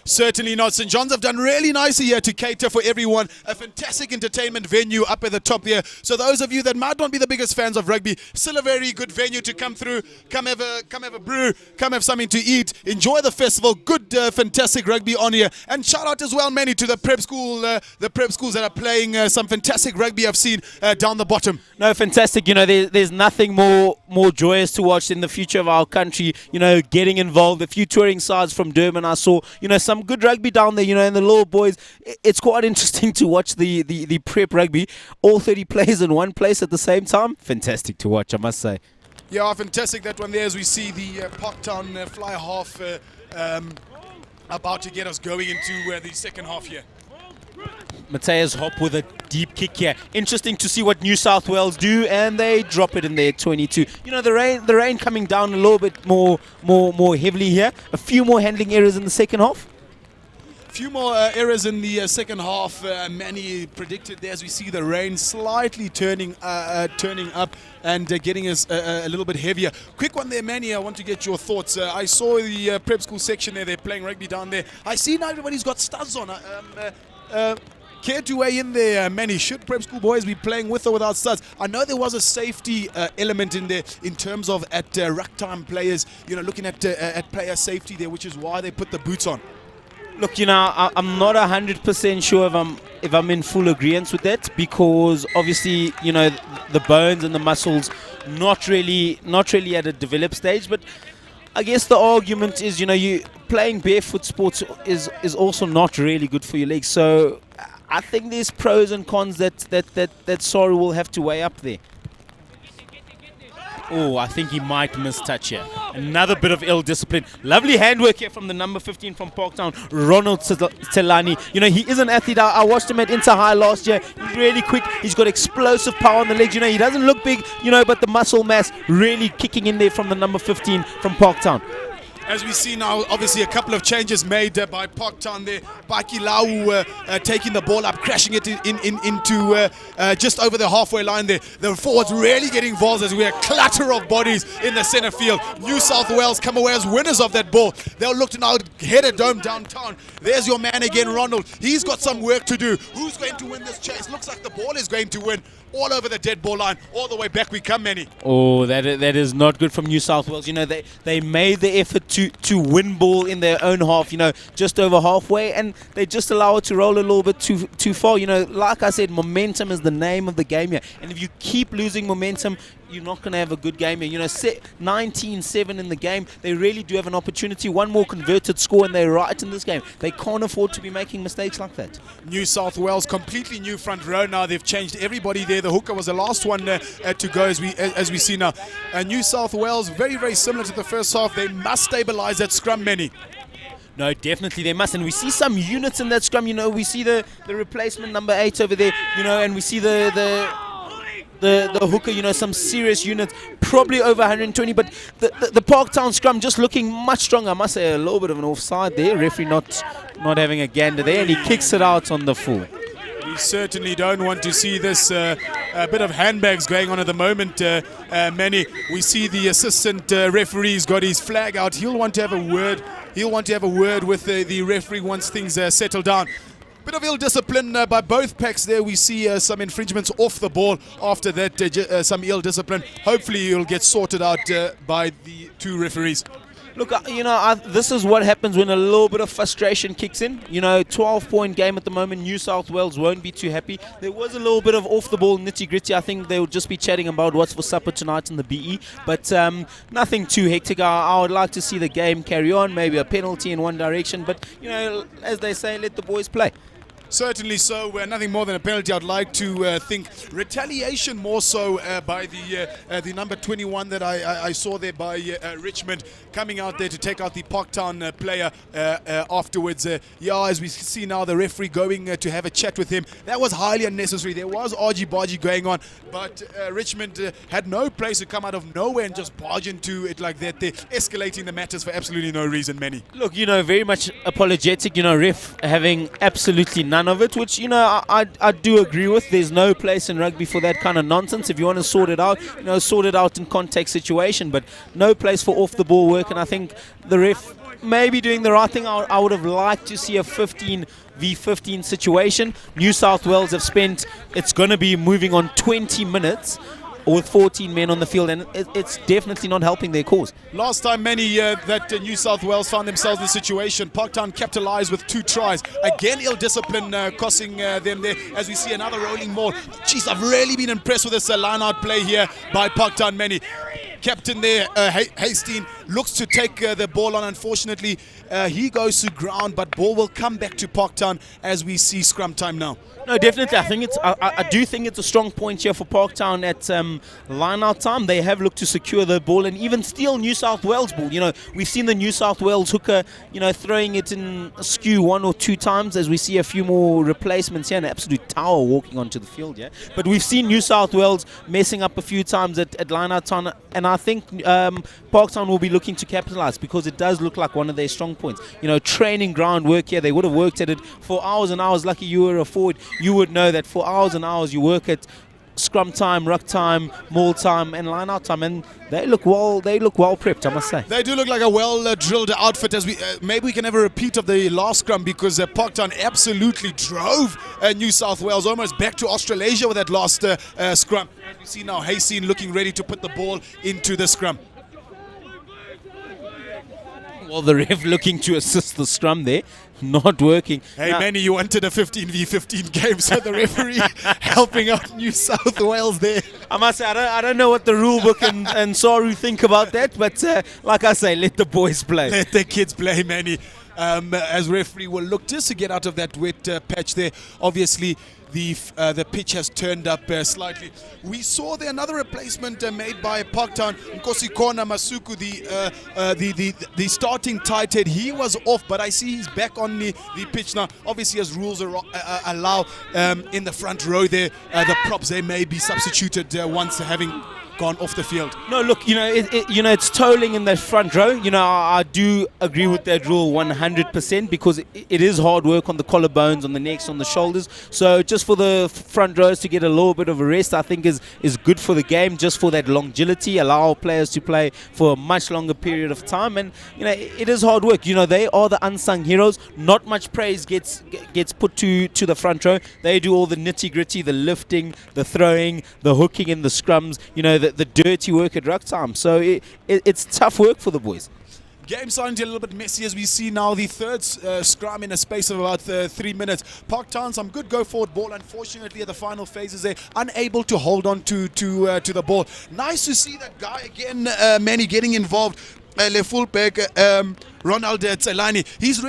Certainly not. St. John's have done really nicely here to cater for everyone. A fantastic entertainment venue up at the top here. So those of you that might not be the biggest fans of rugby, still a very good venue to come through. Come have a brew. Come have something to eat. Enjoy the festival. Good, fantastic rugby on here. And shout out as well, Manny, to the prep schools that are playing some fantastic rugby I've seen down the bottom.
No, fantastic. You know, there's nothing more joyous to watch in the future of our country. You know, getting involved. A few touring sides from Durban I saw. You know, some good rugby down there, you know, and the little boys. It's quite interesting to watch the prep rugby. All 30 players in one place at the same time. Fantastic to watch, I must say.
Yeah, fantastic that one there, as we see the Parktown fly half about to get us going into the second half here.
MATYAS HOPP with a deep kick here. Interesting to see what New South Wales do, and they drop it in there, 22. You know, the rain coming down a little bit more heavily here. A few more handling errors in the second half.
Few more errors in the second half. Manny predicted there, as we see the rain slightly turning up and getting us a little bit heavier. Quick one there, Manny. I want to get your thoughts. I saw the prep school section there. They're playing rugby down there. I see now everybody's got studs on. Care to weigh in there, Manny? Should prep school boys be playing with or without studs? I know there was a safety element in there in terms of at ruck time players, you know, looking at player safety there, which is why they put the boots on.
Look, you know, I'm not 100% sure if I'm in full agreement with that, because obviously, you know, the bones and the muscles not really at a developed stage. But I guess the argument is, you know, you playing barefoot sports is also not really good for your legs. So I think there's pros and cons that Sorry will have to weigh up there. Oh, I think he might miss touch here. Another bit of ill discipline. Lovely handwork here from the number 15 from Parktown, Ronald Telani. You know, he is an athlete. I watched him at Inter High last year. He's really quick. He's got explosive power on the legs. You know, he doesn't look big, you know, but the muscle mass really kicking in there from the number 15 from Parktown.
As we see now, obviously a couple of changes made by Parktown there. Baki Lau taking the ball up, crashing it into just over the halfway line there. The forwards really getting involved as we have a clatter of bodies in the center field. New South Wales come away as winners of that ball. They'll look to now head a dome downtown. There's your man again, Ronald. He's got some work to do. Who's going to win this chase? Looks like the ball is going to win. All over the dead ball line, all the way back we come, Manny.
Oh, that is not good from New South Wales. You know, they made the effort to win ball in their own half, you know, just over halfway, and they just allow it to roll a little bit too far. You know, like I said, momentum is the name of the game here, and if you keep losing momentum, you're not going to have a good game here. You know, 19-7 in the game. They really do have an opportunity. One more converted score and they're right in this game. They can't afford to be making mistakes like that.
New South Wales, completely new front row now. They've changed everybody there. The hooker was the last one to go, as we see now. New South Wales, very, very similar to the first half. They must stabilize that scrum, Manny.
No, definitely they must. And we see some units in that scrum. You know, we see the replacement number 8 over there, you know, and we see the hooker, you know, some serious units, probably over 120, but the Parktown scrum just looking much stronger. I must say, a little bit of an offside there. Referee not having a gander there, and he kicks it out on the full.
We certainly don't want to see this a bit of handbags going on at the moment, Manny. We see the assistant referee's got his flag out. He'll want to have a word. He'll want to have a word with the referee once things settle down. Bit of ill discipline by both packs there. We see some infringements off the ball. After that, some ill discipline. Hopefully, it'll get sorted out by the two referees.
Look, this is what happens when a little bit of frustration kicks in. 12-point game at the moment. New South Wales won't be too happy. There was a little bit of off-the-ball nitty-gritty. I think they will just be chatting about what's for supper tonight in the BE. But nothing too hectic. I would like to see the game carry on. Maybe a penalty in one direction. But, as they say, let the boys play.
Certainly so. Nothing more than a penalty. I'd like to think retaliation more so by the number 21 that I saw there by Richmond coming out there to take out the Parktown player afterwards. As we see now, the referee going to have a chat with him. That was highly unnecessary. There was argy-bargy going on, but Richmond had no place to come out of nowhere and just barge into it like that. They're escalating the matters for absolutely no reason, Manny.
Look, very much apologetic, ref having absolutely none of it, which I do agree with. There's no place in rugby for that kind of nonsense. If you want to sort it out, sort it out in contact situation, but no place for off the ball work. And I think the ref may be doing the right thing. I would have liked to see a 15v15 situation. New South Wales have spent, it's going to be moving on 20 minutes with 14 men on the field, and it's definitely not helping their cause.
Last time, many that New South Wales found themselves in the situation, Parktown capitalized with 2 tries. Again, ill discipline costing them there, as we see another rolling maul. Jeez, I've really been impressed with this line-out play here by Parktown, Manny. Captain there, Hastings, looks to take the ball on. Unfortunately, he goes to ground, but ball will come back to Parktown as we see scrum time now.
No, definitely. I do think it's a strong point here for Parktown at line-out time. They have looked to secure the ball and even steal New South Wales ball. We've seen the New South Wales hooker, throwing it in askew 1 or 2 times, as we see a few more replacements here. An absolute tower walking onto the field, yeah. But we've seen New South Wales messing up a few times at line-out time, and I think Parktown will be looking to capitalize because it does look like one of their strong points. Training ground work here. They would have worked at it for hours and hours. Lucky you were a forward. You would know that for hours and hours you work at scrum time, ruck time, maul time, and line-out time, and they look well prepped, I must say.
They do look like a well-drilled outfit. As we maybe we can have a repeat of the last scrum, because Parktown absolutely drove New South Wales almost back to Australasia with that last scrum. As we see now, Hastings looking ready to put the ball into the scrum.
Well, the ref looking to assist the scrum there, not working.
Hey, Manny, you wanted a 15v15 game, so the referee helping out New South Wales there.
I must say, I don't know what the rule book and Saru think about that, but like I say, let the boys play.
Let the kids play, Manny. As referee will look just to get out of that wet patch there. Obviously, the pitch has turned up slightly. We saw there another replacement made by Parktown. Nkosikona Masuku, the starting tight head, he was off, but I see he's back on the pitch now. Obviously, as rules allow in the front row there, the props, they may be substituted once having gone off the field.
No, look, it's tolling in the front row. I do agree with that rule 100% because it is hard work on the collarbones, on the necks, on the shoulders. So just for the front rows to get a little bit of a rest, I think is good for the game, just for that longevity, allow players to play for a much longer period of time. And it is hard work. They are the unsung heroes. Not much praise gets put to the front row. They do all the nitty-gritty, the lifting, the throwing, the hooking in the scrums, the dirty work at ruck time. So it's tough work for the boys.
Game starting to get a little bit messy as we see now the third scrum in a space of about 3 minutes. Parktown, some good go forward ball. Unfortunately, at the final phases, they're unable to hold on to the ball. Nice to see that guy again, Manny, getting involved. Le fullback, Ronald Tselani, he's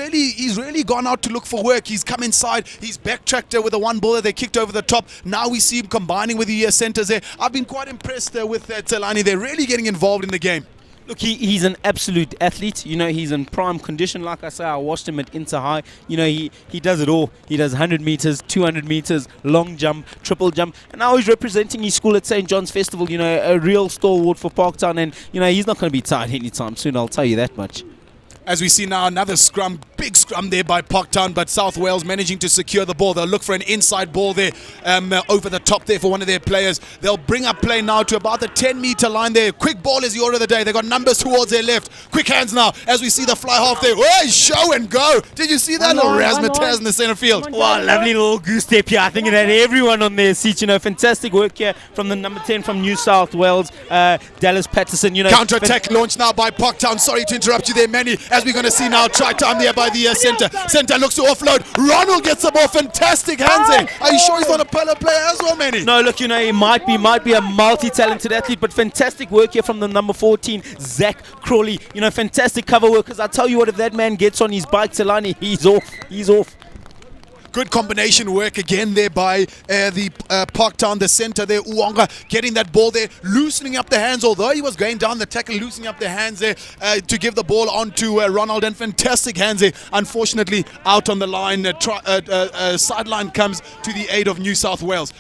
really gone out to look for work. He's come inside, he's backtracked with the one ball that they kicked over the top. Now we see him combining with the centers there. I've been quite impressed with Tselani. They're really getting involved in the game.
Look, he's an absolute athlete. He's in prime condition. Like I say, I watched him at Inter High. He does it all. He does 100 meters, 200 meters, long jump, triple jump. And now he's representing his school at St. John's Festival, a real stalwart for Parktown. And, he's not going to be tired anytime soon, I'll tell you that much.
As we see now, another scrum, big scrum there by Parktown, but South Wales managing to secure the ball. They'll look for an inside ball there over the top there for one of their players. They'll bring up play now to about the 10-meter line there. Quick ball is the order of the day. They've got numbers towards their left. Quick hands now as we see the fly half there. Oh, show and go. Did you see that little MATYAS in the center field?
Wow, lovely little goose step here. I think it had everyone on their seats. Fantastic work here from the number 10 from New South Wales, Dallas Patterson.
Counter-attack launched now by Parktown. Sorry to interrupt you there, Manny. As we're going to see now, try time there by the center. Center looks to offload. Ronald gets the ball. Fantastic hands there. Are you sure he's not a Pella player as well, Manny?
No, look, he might be a multi-talented athlete, but fantastic work here from the number 14, Zach Crawley. Fantastic cover work, because I tell you what, if that man gets on his bike, Talani, he's off.
Good combination work again there by the Parktown, the center there, Uwanga, getting that ball there, loosening up the hands, although he was going down the tackle, loosening up the hands there to give the ball on to Ronald, and fantastic hands there. Unfortunately, out on the line, sideline comes to the aid of New South Wales.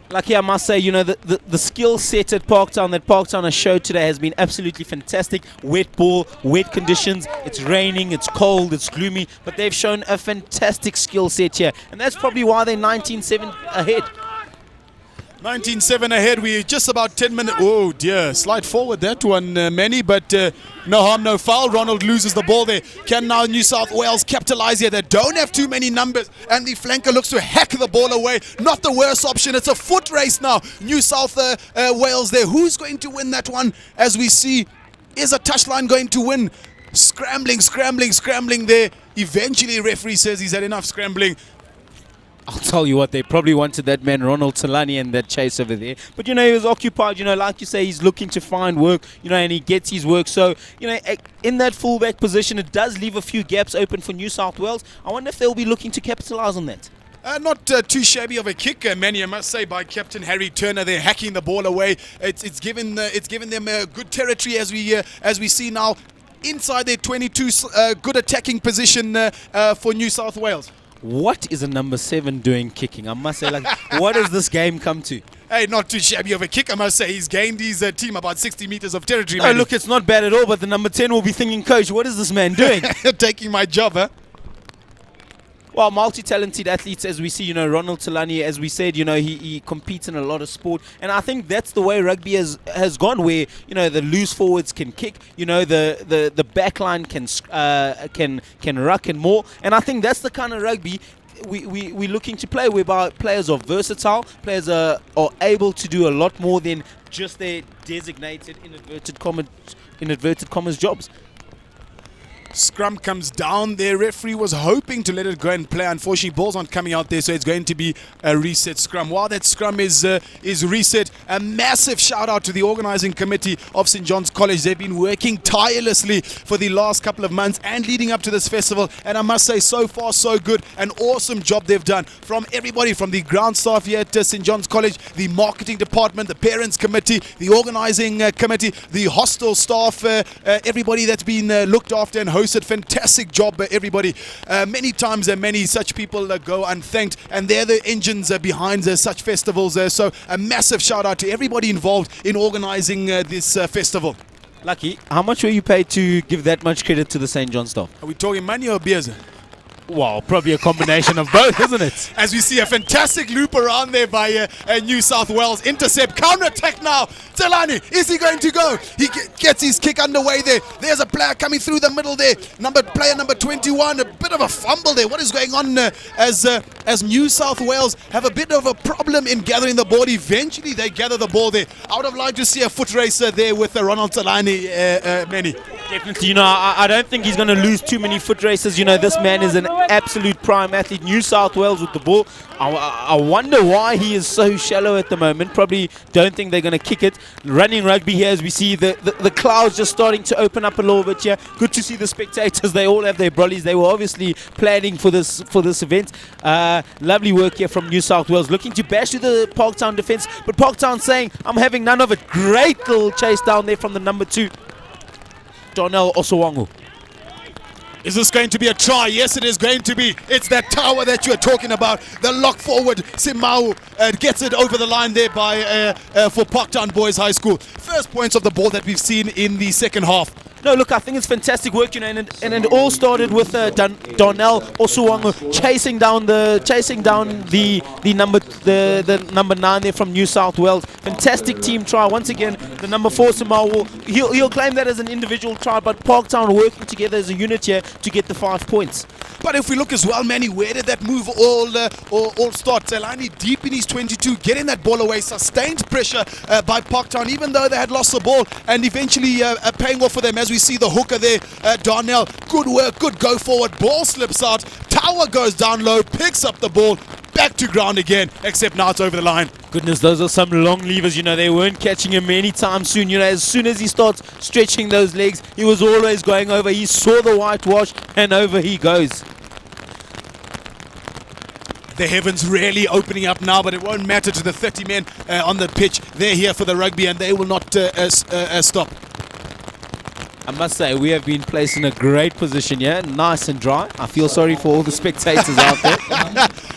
Lucky, I must say, the skill set at Parktown that Parktown has showed today has been absolutely fantastic. Wet ball, wet conditions, it's raining, it's cold, it's gloomy, but they've shown a fantastic skill set here, and that's probably why they're 19-7 ahead.
19-7 ahead. We're just about 10 minutes. Oh dear, slide forward that one, Manny, but no harm, no foul. Ronald loses the ball there. Can now New South Wales capitalize here? They don't have too many numbers, and the flanker looks to hack the ball away. Not the worst option. It's a foot race now. New South Wales there. Who's going to win that one? As we see, is a touchline going to win? Scrambling there. Eventually, referee says he's had enough scrambling.
I'll tell you what, they probably wanted that man Ronald Talani and that chase over there. But, he was occupied, like you say, he's looking to find work, and he gets his work. So, in that fullback position, it does leave a few gaps open for New South Wales. I wonder if they'll be looking to capitalize on that.
Not too shabby of a kick, Manny, I must say, by Captain Harry Turner. They're hacking the ball away. It's given them good territory as we see now inside their 22. Good attacking position for New South Wales.
What is a number 7 doing kicking? I must say, what has this game come to?
Hey, not too shabby of a kick, I must say. He's gained his team about 60 meters of territory.
Oh, look, it's not bad at all, but the number 10 will be thinking, coach, what is this man doing?
Taking my job, huh?
Well, multi-talented athletes, as we see, Ronald Talani, as we said, he competes in a lot of sport. And I think that's the way rugby has gone, where, the loose forwards can kick, the back line can ruck and more. And I think that's the kind of rugby we're looking to play, whereby players are versatile, players are able to do a lot more than just their designated, in inverted commas, jobs.
Scrum comes down there. Referee was hoping to let it go and play. Unfortunately, balls aren't coming out there, so it's going to be a reset scrum. While that scrum is reset, a massive shout out to the organizing committee of St. John's College. They've been working tirelessly for the last couple of months and leading up to this festival, and I must say, so far so good. An awesome job they've done from everybody, from the ground staff here at St. John's College, the marketing department, the parents committee, the organizing committee, the hostel staff, everybody that's been looked after and hosted. Fantastic job, everybody. Many times many such people go unthanked, and they're the engines behind such festivals. So a massive shout out to everybody involved in organizing this festival.
Lucky, how much were you paid to give that much credit to the St. John staff?
Are we talking money or beers?
Well, probably a combination of both, isn't it?
As we see a fantastic loop around there by New South Wales. Intercept, counter-attack now. Telani, is he going to go? He gets his kick underway there. There's a player coming through the middle there. Player number 21, a bit of a fumble there. What is going on as New South Wales have a bit of a problem in gathering the ball? Eventually, they gather the ball there. I would have liked to see a foot racer there with Ronald Talani, Manny.
Definitely, I don't think he's going to lose too many foot races. This man is an absolute prime athlete. New South Wales with the ball. I wonder why he is so shallow at the moment. Probably don't think they're going to kick it. Running rugby here, as we see the clouds just starting to open up a little bit here. Good to see the spectators. They all have their brollies. They were obviously planning for this event. Lovely work here from New South Wales, looking to bash to the Parktown defense, but Parktown saying, I'm having none of it. Great little chase down there from the number 2, Donnell Osowangu.
Is this going to be a try? Yes, it is going to be. It's that tower that you are talking about. The lock forward, Simau gets it over the line there for Parktown Boys High School. First points of the ball that we've seen in the second half.
No, look, I think it's fantastic work, you know, and it all started with Darnell Osuwango chasing down the number 9 there from New South Wales. Fantastic team try once again. The number 4 Samal he'll claim that as an individual try, but Parktown working together as a unit here to get the 5 points.
But if we look as well, Manny, where did that move all start? Telani deep in his 22, getting that ball away, sustained pressure by Parktown, even though they had lost the ball, and eventually paying off for them as we see the hooker there, Darnell. Good work, good go forward, ball slips out, Tower goes down low, picks up the ball, back to ground again, except now it's over the line.
Goodness, those are some long levers, you know, they weren't catching him anytime soon. You know, as soon as he starts stretching those legs, he was always going over. He saw the whitewash and over he goes.
The heavens really opening up now, but it won't matter to the 30 men on the pitch. They're here for the rugby and they will not stop.
I must say, we have been placed in a great position here, nice and dry. I feel sorry for all the spectators out there.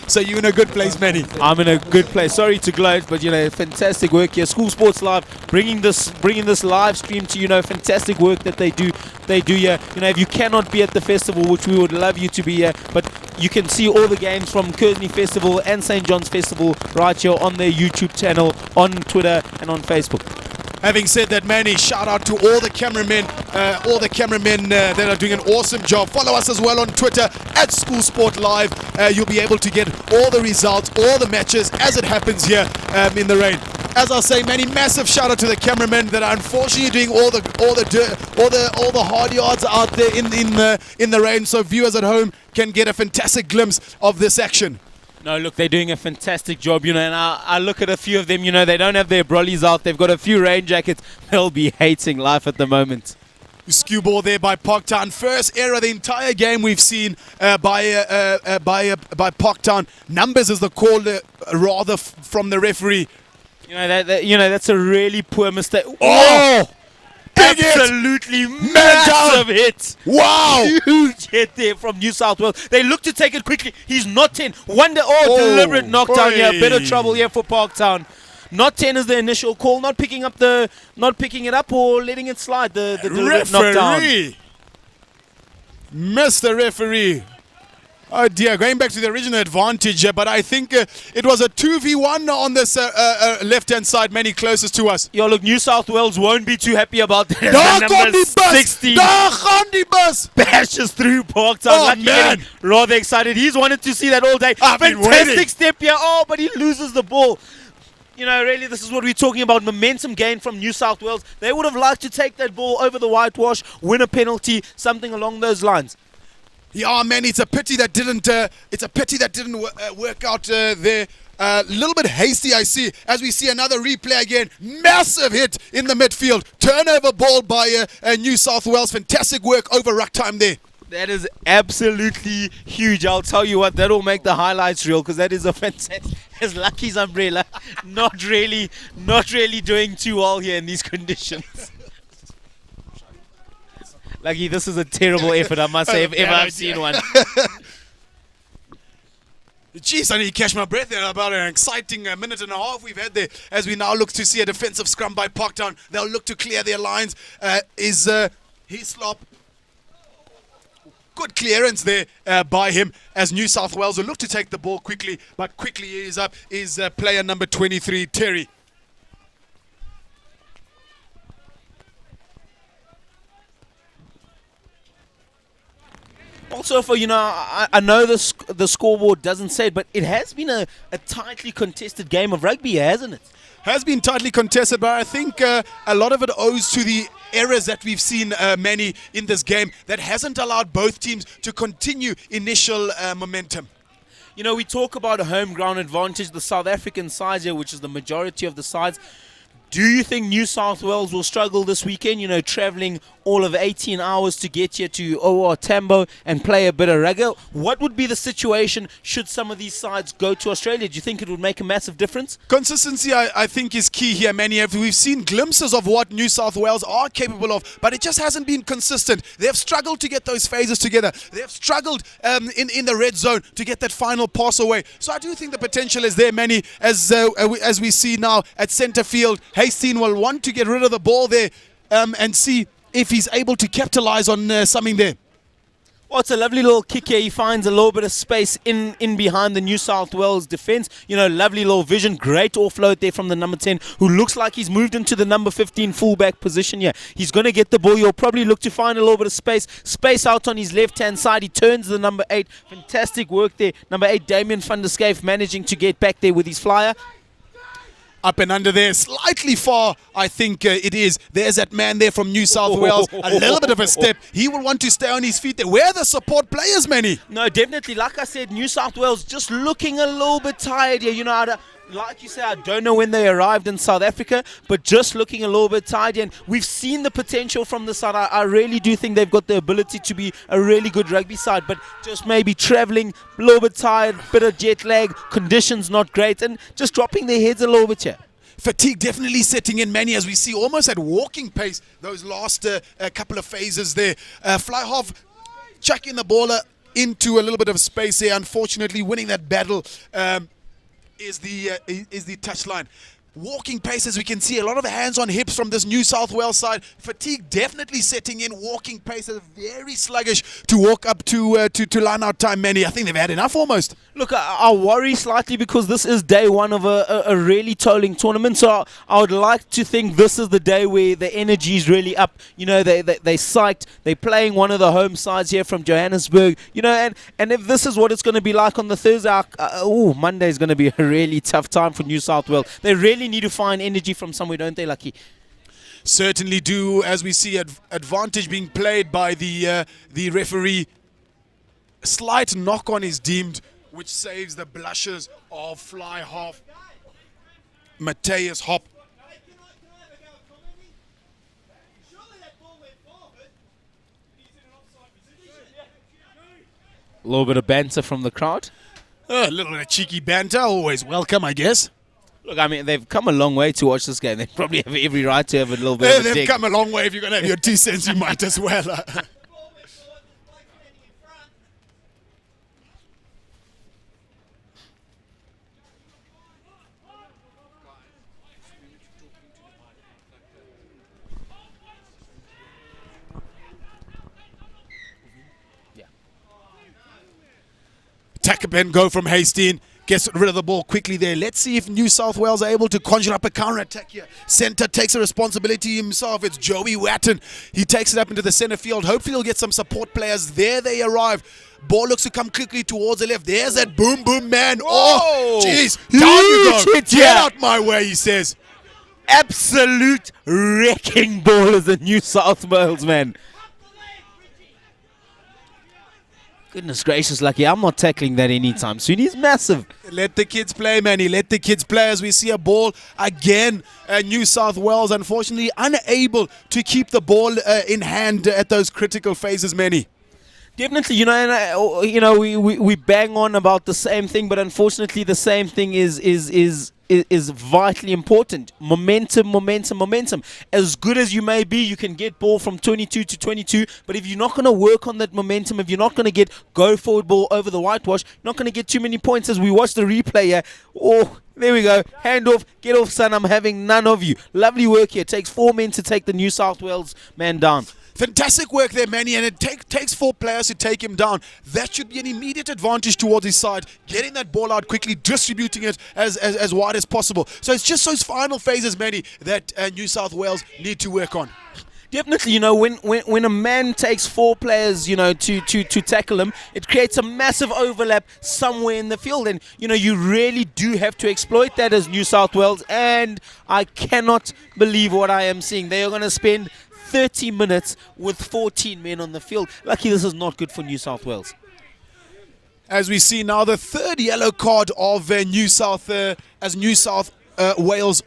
So you're in a good place, Manny.
I'm in a good place. Sorry to gloat, but you know, fantastic work here. School Sports Live bringing this live stream to you. Know, fantastic work that they do here. You know, if you cannot be at the festival, which we would love you to be here, but you can see all the games from Kearney Festival and St. John's Festival right here on their YouTube channel, on Twitter and on Facebook.
Having said that, Manny, shout out to all the cameramen that are doing an awesome job. Follow us as well on Twitter at School Sport Live. You'll be able to get all the results, all the matches as it happens here in the rain. As I say, Manny, massive shout out to the cameramen that are unfortunately doing all the hard yards out there in the rain, so viewers at home can get a fantastic glimpse of this action.
No, look, they're doing a fantastic job, you know, and I look at a few of them, you know, they don't have their brollies out. They've got a few rain jackets. They'll be hating life at the moment.
Skew ball there by Parktown. First error the entire game we've seen by Parktown. Numbers is the call rather from the referee.
You know, that's a really poor mistake.
Oh! Big
absolutely
hit.
Massive hit.
Wow.
Huge hit there from New South Wales. They look to take it quickly. He's not 10. Deliberate knockdown here. Bit of trouble here for Parktown. Not 10 is the initial call. Not picking it up or letting it slide. The deliberate knockdown.
Mr. Referee. Oh dear, going back to the original advantage, but I think it was a 2v1 on this left-hand side, many closest to us.
Yo, look, New South Wales won't be too happy about that. Number 16 bashes through Parktown.
Oh, man.
Rather excited. He's wanted to see that all day. Fantastic step here. Oh, but he loses the ball. You know, really, this is what we're talking about. Momentum gain from New South Wales. They would have liked to take that ball over the whitewash, win a penalty, something along those lines.
Yeah, man, it's a pity that didn't. Work out there. A little bit hasty, I see, as we see another replay again. Massive hit in the midfield. Turnover ball by New South Wales. Fantastic work over ruck time there.
That is absolutely huge. I'll tell you what, that'll make the highlights reel, because that is a fantastic. As Lucky's umbrella, not really doing too well here in these conditions. Lucky, this is a terrible effort, I must say, if ever I've seen one.
Jeez, I need to catch my breath there. About an exciting minute and a half we've had there as we now look to see a defensive scrum by Parktown. They'll look to clear their lines. Hislop. Good clearance there by him as New South Wales will look to take the ball quickly, but quickly is up is player number 23, Terry.
Also, for, you know, I know the scoreboard doesn't say it, but it has been a tightly contested game of rugby, hasn't it?
Has been tightly contested, but I think a lot of it owes to the errors that we've seen, many in this game, that hasn't allowed both teams to continue initial momentum.
You know, we talk about a home ground advantage, the South African sides here, which is the majority of the sides. Do you think New South Wales will struggle this weekend, you know, travelling all of 18 hours to get here to OR Tambo and play a bit of rugby? What would be the situation should some of these sides go to Australia? Do you think it would make a massive difference?
Consistency, I think, is key here, Manny. We've seen glimpses of what New South Wales are capable of, but it just hasn't been consistent. They've struggled to get those phases together. They've struggled in the red zone to get that final pass away. So I do think the potential is there, Manny, as we see now at centre field. Hastings will want to get rid of the ball there and see if he's able to capitalize on something there.
Well, it's a lovely little kick here. He finds a little bit of space in behind the New South Wales defence. You know, lovely little vision. Great offload there from the number 10, who looks like he's moved into the number 15 fullback position here. He's going to get the ball. He'll probably look to find a little bit of space. Space out on his left-hand side. He turns the number 8. Fantastic work there. Number 8, Damien van der Schyff, managing to get back there with his flyer.
Up and under there, slightly far, I think it is. There's that man there from New South Wales. A little bit of a step. He will want to stay on his feet there. Where are the support players, Manny?
No, definitely. Like I said, New South Wales just looking a little bit tired here. You know, like you say, I don't know when they arrived in South Africa, but just looking a little bit tired. And we've seen the potential from the side. I really do think they've got the ability to be a really good rugby side, but just maybe travelling a little bit tired, bit of jet lag, conditions not great, and just dropping their heads a little bit here.
Fatigue definitely setting in, Manny, as we see almost at walking pace those last couple of phases there. Fly half chucking the ball into a little bit of space here. Unfortunately, winning that battle is the touchline. Walking pace, as we can see, a lot of hands on hips from this New South Wales side. Fatigue definitely setting in. Walking pace is very sluggish to walk up to line out time, Manny. I think they've had enough almost.
Look, I worry slightly because this is day one of a really tolling tournament. So I would like to think this is the day where the energy is really up. You know, they're psyched. They're playing one of the home sides here from Johannesburg. You know, and if this is what it's going to be like on the Thursday, Monday is going to be a really tough time for New South Wales. They really need to find energy from somewhere, don't they, Lucky?
Certainly do, as we see advantage being played by the referee. Slight knock on is deemed, which saves the blushes of fly half MATYAS HOPP.
A little bit of banter from the crowd.
A little bit of cheeky banter, always welcome, I guess.
Look, I mean, they've come a long way to watch this game. They probably have every right to have a little bit of a
They've
dig.
come a long way. If you're going to have your 2 cents, you might as well. Attack and go from Hastings. Gets rid of the ball quickly there. Let's see if New South Wales are able to conjure up a counter-attack here. Centre takes a responsibility himself. It's Joey Watton. He takes it up into the centre field. Hopefully he'll get some support players. There they arrive. Ball looks to come quickly towards the left. There's that boom boom man. Oh, jeez. Down you go. Get out my way, he says.
Absolute wrecking ball as a New South Wales man. Goodness gracious, Lucky. I'm not tackling that anytime soon. He's massive.
Let the kids play, Manny. Let the kids play as we see a ball again. New South Wales, unfortunately, unable to keep the ball in hand at those critical phases, Manny.
Definitely, we bang on about the same thing, but unfortunately, the same thing is vitally important. Momentum. As good as you may be, you can get ball from 22 to 22, but if you're not going to work on that momentum, if you're not going to get go forward ball over the whitewash, you're not going to get too many points. As we watch the replay here, there we go. Hand off, get off, son. I'm having none of you. Lovely work here. Takes 4 men to take the New South Wales man down.
Fantastic work there, Manny, and it takes 4 players to take him down. That should be an immediate advantage towards his side, getting that ball out quickly, distributing it as wide as possible. So it's just those final phases, Manny, that New South Wales need to work on.
Definitely, when a man takes 4 players, to tackle him, it creates a massive overlap somewhere in the field. And, you really do have to exploit that as New South Wales. And I cannot believe what I am seeing. They are going to spend 30 minutes with 14 men on the field. Lucky this is not good for New South Wales.
As we see now, the 3rd yellow card of New South Wales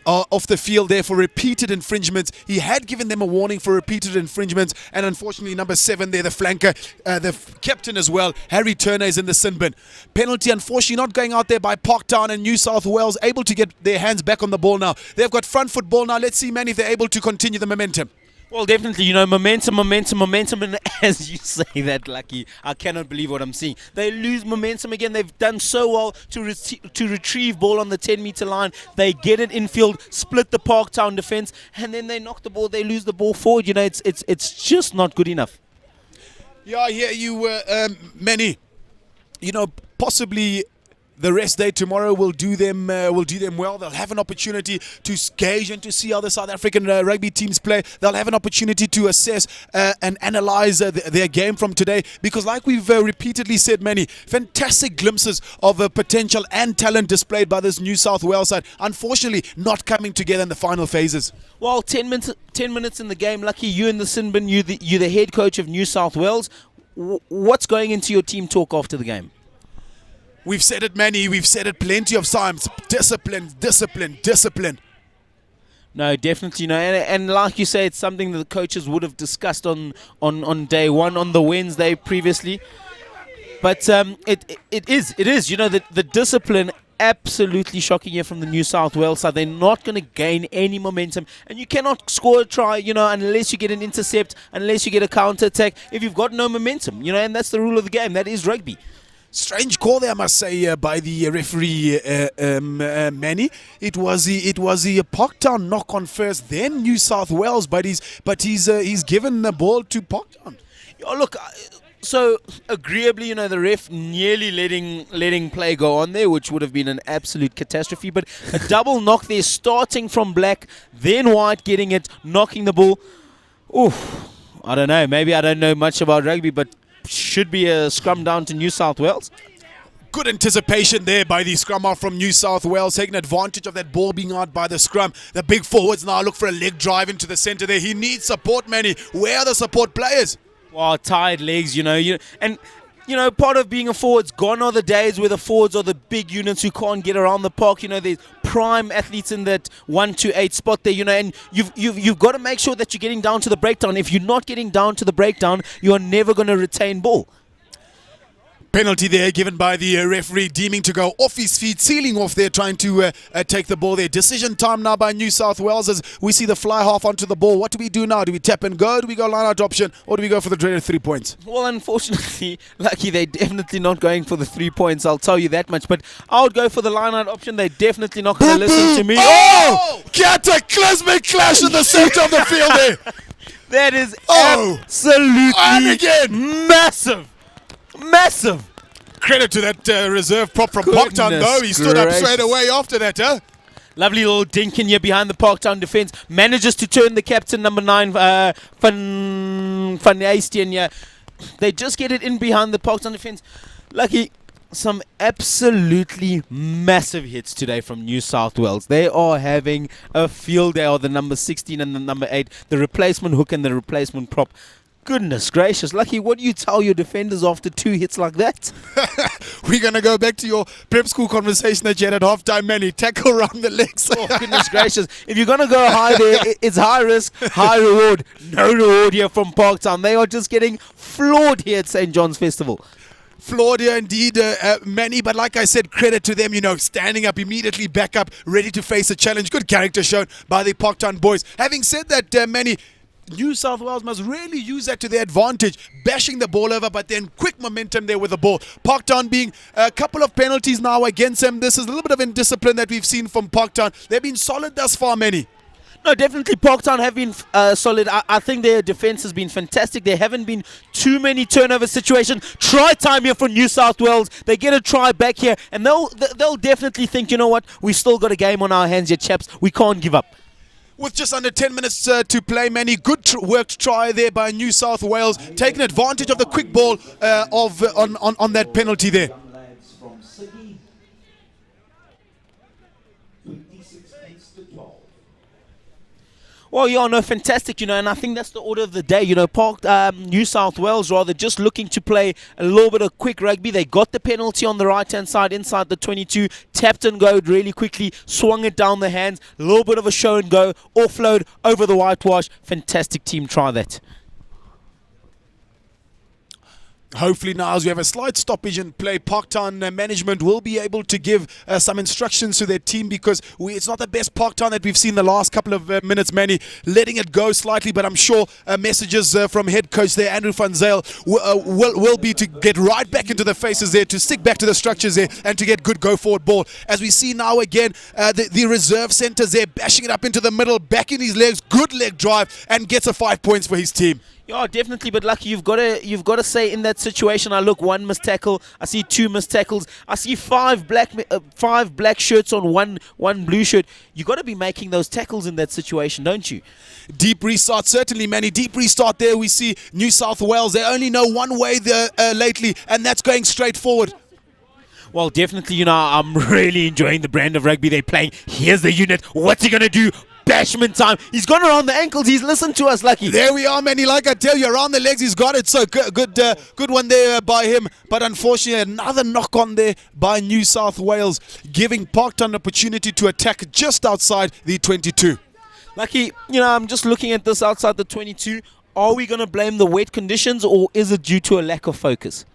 off the field there for repeated infringements. He had given them a warning for repeated infringements, and unfortunately number 7 there, the flanker, the captain as well, Harry Turner, is in the sin bin. Penalty, unfortunately, not going out there by Parktown, and New South Wales able to get their hands back on the ball now. They've got front foot ball now. Let's see, man, if they're able to continue the momentum.
Well, definitely, momentum, and as you say that, Lucky, I cannot believe what I'm seeing. They lose momentum again. They've done so well to retrieve ball on the 10-meter line. They get it infield, split the Parktown defense, and then they knock the ball. They lose the ball forward. It's just not good enough.
Yeah, I hear you, Manny. Possibly the rest day tomorrow will do them well. They'll have an opportunity to gauge and to see how the South African rugby teams play. They'll have an opportunity to assess and analyze their game from today, because like we've repeatedly said, many fantastic glimpses of potential and talent displayed by this New South Wales side. Unfortunately, not coming together in the final phases.
Well, 10 minutes in the game, Lucky, you in the sin bin, you're the head coach of New South Wales. What's going into your team talk after the game?
We've said it, Manny. We've said it plenty of times. Discipline.
No, definitely no. And like you say, it's something that the coaches would have discussed on day one, on the Wednesday previously. But it is. The discipline, absolutely shocking here from the New South Wales side. They're not going to gain any momentum. And you cannot score a try, unless you get an intercept, unless you get a counter-attack, if you've got no momentum. And that's the rule of the game. That is rugby.
Strange call there, I must say, by the referee, Manny. It was the Parktown knock on first, then New South Wales, but he's given the ball to Parktown.
Oh, look, so agreeably, the ref nearly letting play go on there, which would have been an absolute catastrophe. But a double knock there, starting from black, then white, getting it, knocking the ball. Oof, I don't know. Maybe I don't know much about rugby, but should be a scrum down to New South Wales.
Good anticipation there by the scrum half from New South Wales, taking advantage of that ball being out by the scrum. The big forwards now look for a leg drive into the center there. He needs support, Manny. Where are the support players?
Well, tired legs, and part of being a forward's gone are the days where the forwards are the big units who can't get around the park. There's prime athletes in that 1 to 8 spot there, and you've got to make sure that you're getting down to the breakdown. If you're not getting down to the breakdown, you are never going to retain ball.
Penalty there given by the referee, deeming to go off his feet, sealing off there, trying to take the ball there. Decision time now by New South Wales as we see the fly half onto the ball. What do we do now? Do we tap and go? Do we go line out option? Or do we go for the dreaded 3 points?
Well, unfortunately, Lucky, they're definitely not going for the 3 points. I'll tell you that much. But I would go for the line out option. They're definitely not going to listen to me.
Oh! Cataclysmic clash in the center of the field there.
That is absolutely
and again.
Massive.
Credit to that reserve prop from Parktown, though. He stood up straight away after that, huh?
Lovely little dink in here behind the Parktown defense. Manages to turn the captain, number 9, Van Eystien here. They just get it in behind the Parktown defense. Lucky, some absolutely massive hits today from New South Wales. They are having a field day, or the number 16 and the number 8, the replacement hook and the replacement prop. Goodness gracious. Lucky, what do you tell your defenders after 2 hits like that?
We're going to go back to your prep school conversation that you had at halftime, Manny. Tackle around the legs.
Oh, goodness gracious. If you're going to go high there, it's high risk, high reward. No reward here from Parktown. They are just getting floored here at St. John's Festival.
Flawed here indeed, Manny, but like I said, credit to them, standing up, immediately back up, ready to face a challenge. Good character shown by the Parktown boys. Having said that, Manny, New South Wales must really use that to their advantage, bashing the ball over, but then quick momentum there with the ball. Parktown being a couple of penalties now against them. This is a little bit of indiscipline that we've seen from Parktown. They've been solid thus far, Manny.
No, definitely Parktown have been solid. I think their defense has been fantastic. There haven't been too many turnover situations. Try time here for New South Wales. They get a try back here, and they'll definitely think, you know what, we still got a game on our hands here, chaps. We can't give up.
With just under 10 minutes to play, Manny, good worked try there by New South Wales, taking advantage of the quick ball on that penalty there.
Well, yeah, no, fantastic, and I think that's the order of the day. New South Wales rather just looking to play a little bit of quick rugby. They got the penalty on the right-hand side inside the 22, tapped and go really quickly, swung it down the hands, a little bit of a show and go, offload over the whitewash. Fantastic team, try that.
Hopefully now, as we have a slight stoppage in play, Parktown management will be able to give some instructions to their team, because it's not the best Parktown that we've seen the last couple of minutes, Manny, letting it go slightly, but I'm sure messages from head coach there, Andrew van Zyl, will be to get right back into the faces there, to stick back to the structures there, and to get good go-forward ball. As we see now again, the reserve centres there, bashing it up into the middle, back in his legs, good leg drive, and gets a 5 points for his team.
Yeah, definitely. But Lucky, you've got to say in that situation. I look, one missed tackle. I see two missed tackles. I see five black shirts on one blue shirt. You got to be making those tackles in that situation, don't you?
Deep restart, certainly, Manny. Deep restart there. We see New South Wales. They only know one way there lately, and that's going straight forward.
Well, definitely. I'm really enjoying the brand of rugby they're playing. Here's the unit. What's he gonna do? Bashman time. He's gone around the ankles. He's listened to us, Lucky.
There we are, Manny. Like I tell you, around the legs, he's got it. So good one there by him. But unfortunately, another knock on there by New South Wales, giving Parktown an opportunity to attack just outside the 22.
Lucky, I'm just looking at this outside the 22. Are we going to blame the wet conditions, or is it due to a lack of focus?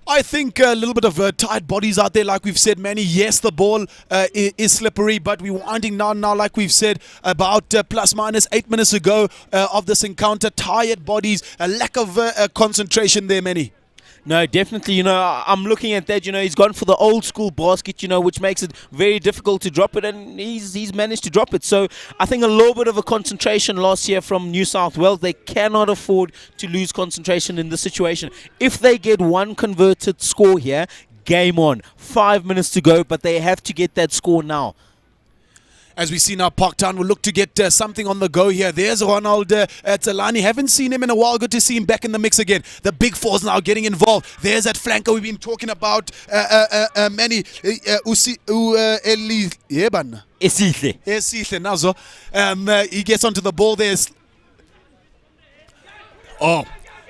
I think a little bit of tired bodies out there, like we've said, Manny. Yes, the ball is slippery, but we're winding down now, like we've said, about plus minus 8 minutes ago of this encounter. Tired bodies, a lack of concentration there, Manny.
No, definitely. I'm looking at that. He's gone for the old school basket, which makes it very difficult to drop it, and he's managed to drop it. So I think a little bit of a concentration loss here from New South Wales. They cannot afford to lose concentration in this situation. If they get one converted score here, game on. 5 minutes to go, but they have to get that score now.
As we see now, Parktown will look to get something on the go here. There's Ronald Talani. Haven't seen him in a while. Good to see him back in the mix again. The big fours now getting involved. There's that flanker we've been talking about. Manny Esihle nazo. He gets onto the ball there. Oh.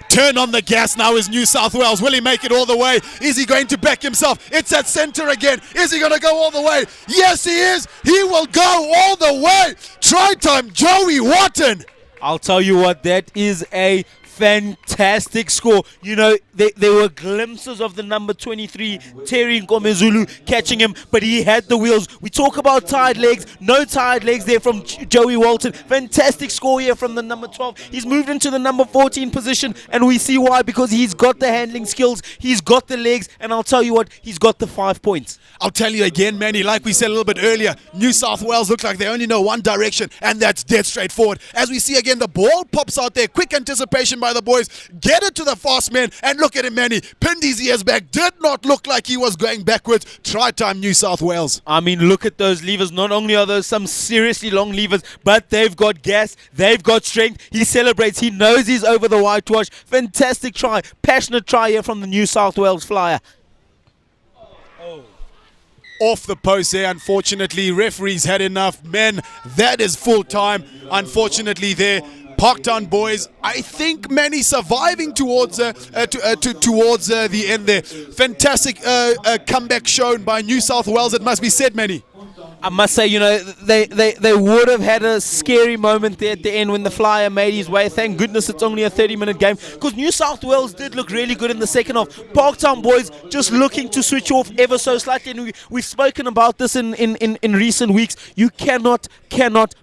Turn on the gas now is New South Wales. Will he make it all the way? Is he going to back himself? It's at centre again. Is he going to go all the way? Yes, he is. He will go all the way. Try time, Joey Wharton.
I'll tell you what, that is a fantastic score. There were glimpses of the number 23, Terry Nkomezulu, catching him, but he had the wheels. We talk about tired legs. No tired legs there from Joey Walton. Fantastic score here from the number 12. He's moved into the number 14 position, and we see why, because he's got the handling skills, he's got the legs, and I'll tell you what, he's got the 5 points.
I'll tell you again, Manny, like we said a little bit earlier, New South Wales look like they only know one direction, and that's dead straightforward. As we see again, the ball pops out there. Quick anticipation by the boys. Get it to the fast man, and look at him, Manny. Pinned his ears back. Did not look like he was going backwards. Try time, New South Wales.
I mean, look at those levers. Not only are those some seriously long levers, but they've got gas. They've got strength. He celebrates. He knows he's over the whitewash. Fantastic try. Passionate try here from the New South Wales flyer.
Off the post there, unfortunately. Referees had enough. Men, that is full time. Unfortunately there. Parktown boys, I think many surviving towards the end there. Fantastic comeback shown by New South Wales, it must be said, Manny.
I must say, they would have had a scary moment there at the end when the flyer made his way. Thank goodness it's only a 30-minute game, because New South Wales did look really good in the second half. Parktown boys just looking to switch off ever so slightly, and we've spoken about this in recent weeks. You cannot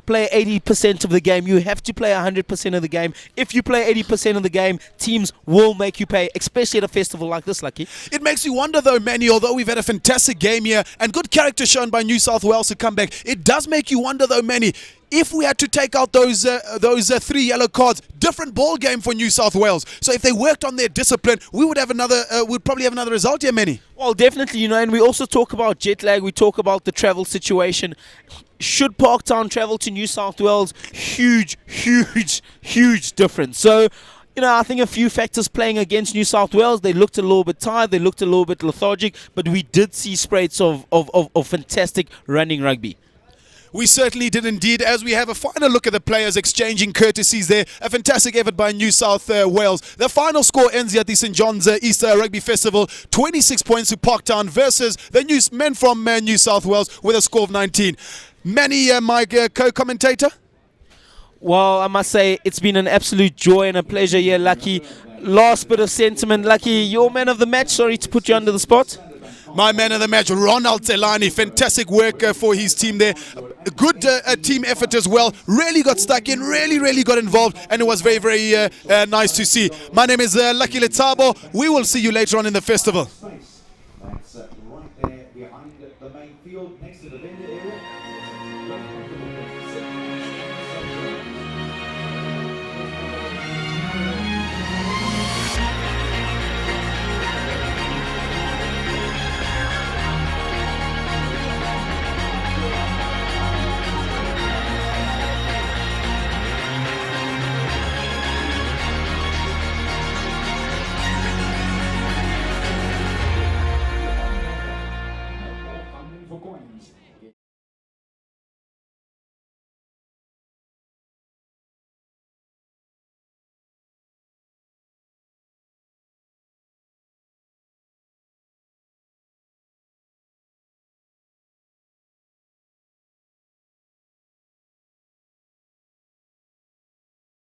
play 80% of the game. You have to play 100% of the game. If you play 80% of the game, teams will make you pay, especially at a festival like this, Lucky.
It makes you wonder though, Manny, although we've had a fantastic game here and good character shown by New South Wales to come back, it does make you wonder though, Manny, if we had to take out those 3 yellow cards, different ball game for New South Wales. So if they worked on their discipline, we'd probably have another result here, Manny.
Well, definitely, and we also talk about jet lag. We talk about the travel situation. Should Parktown travel to New South Wales? Huge difference. So, I think a few factors playing against New South Wales. They looked a little bit tired. They looked a little bit lethargic. But we did see spreads of fantastic running rugby.
We certainly did indeed, as we have a final look at the players exchanging courtesies there. A fantastic effort by New South Wales. The final score ends here at the St. John's Easter Rugby Festival. 26 points to Parktown versus the men from New South Wales with a score of 19. Manny, my co-commentator?
Well, I must say it's been an absolute joy and a pleasure here, Lucky. Last bit of sentiment, Lucky, your man of the match. Sorry to put you under the spot.
My man of the match, Ronald Telani. Fantastic work for his team there. A good team effort as well. Really got stuck in, really got involved, and it was very nice to see. My name is Lucky Letabo. We will see you later on in the festival.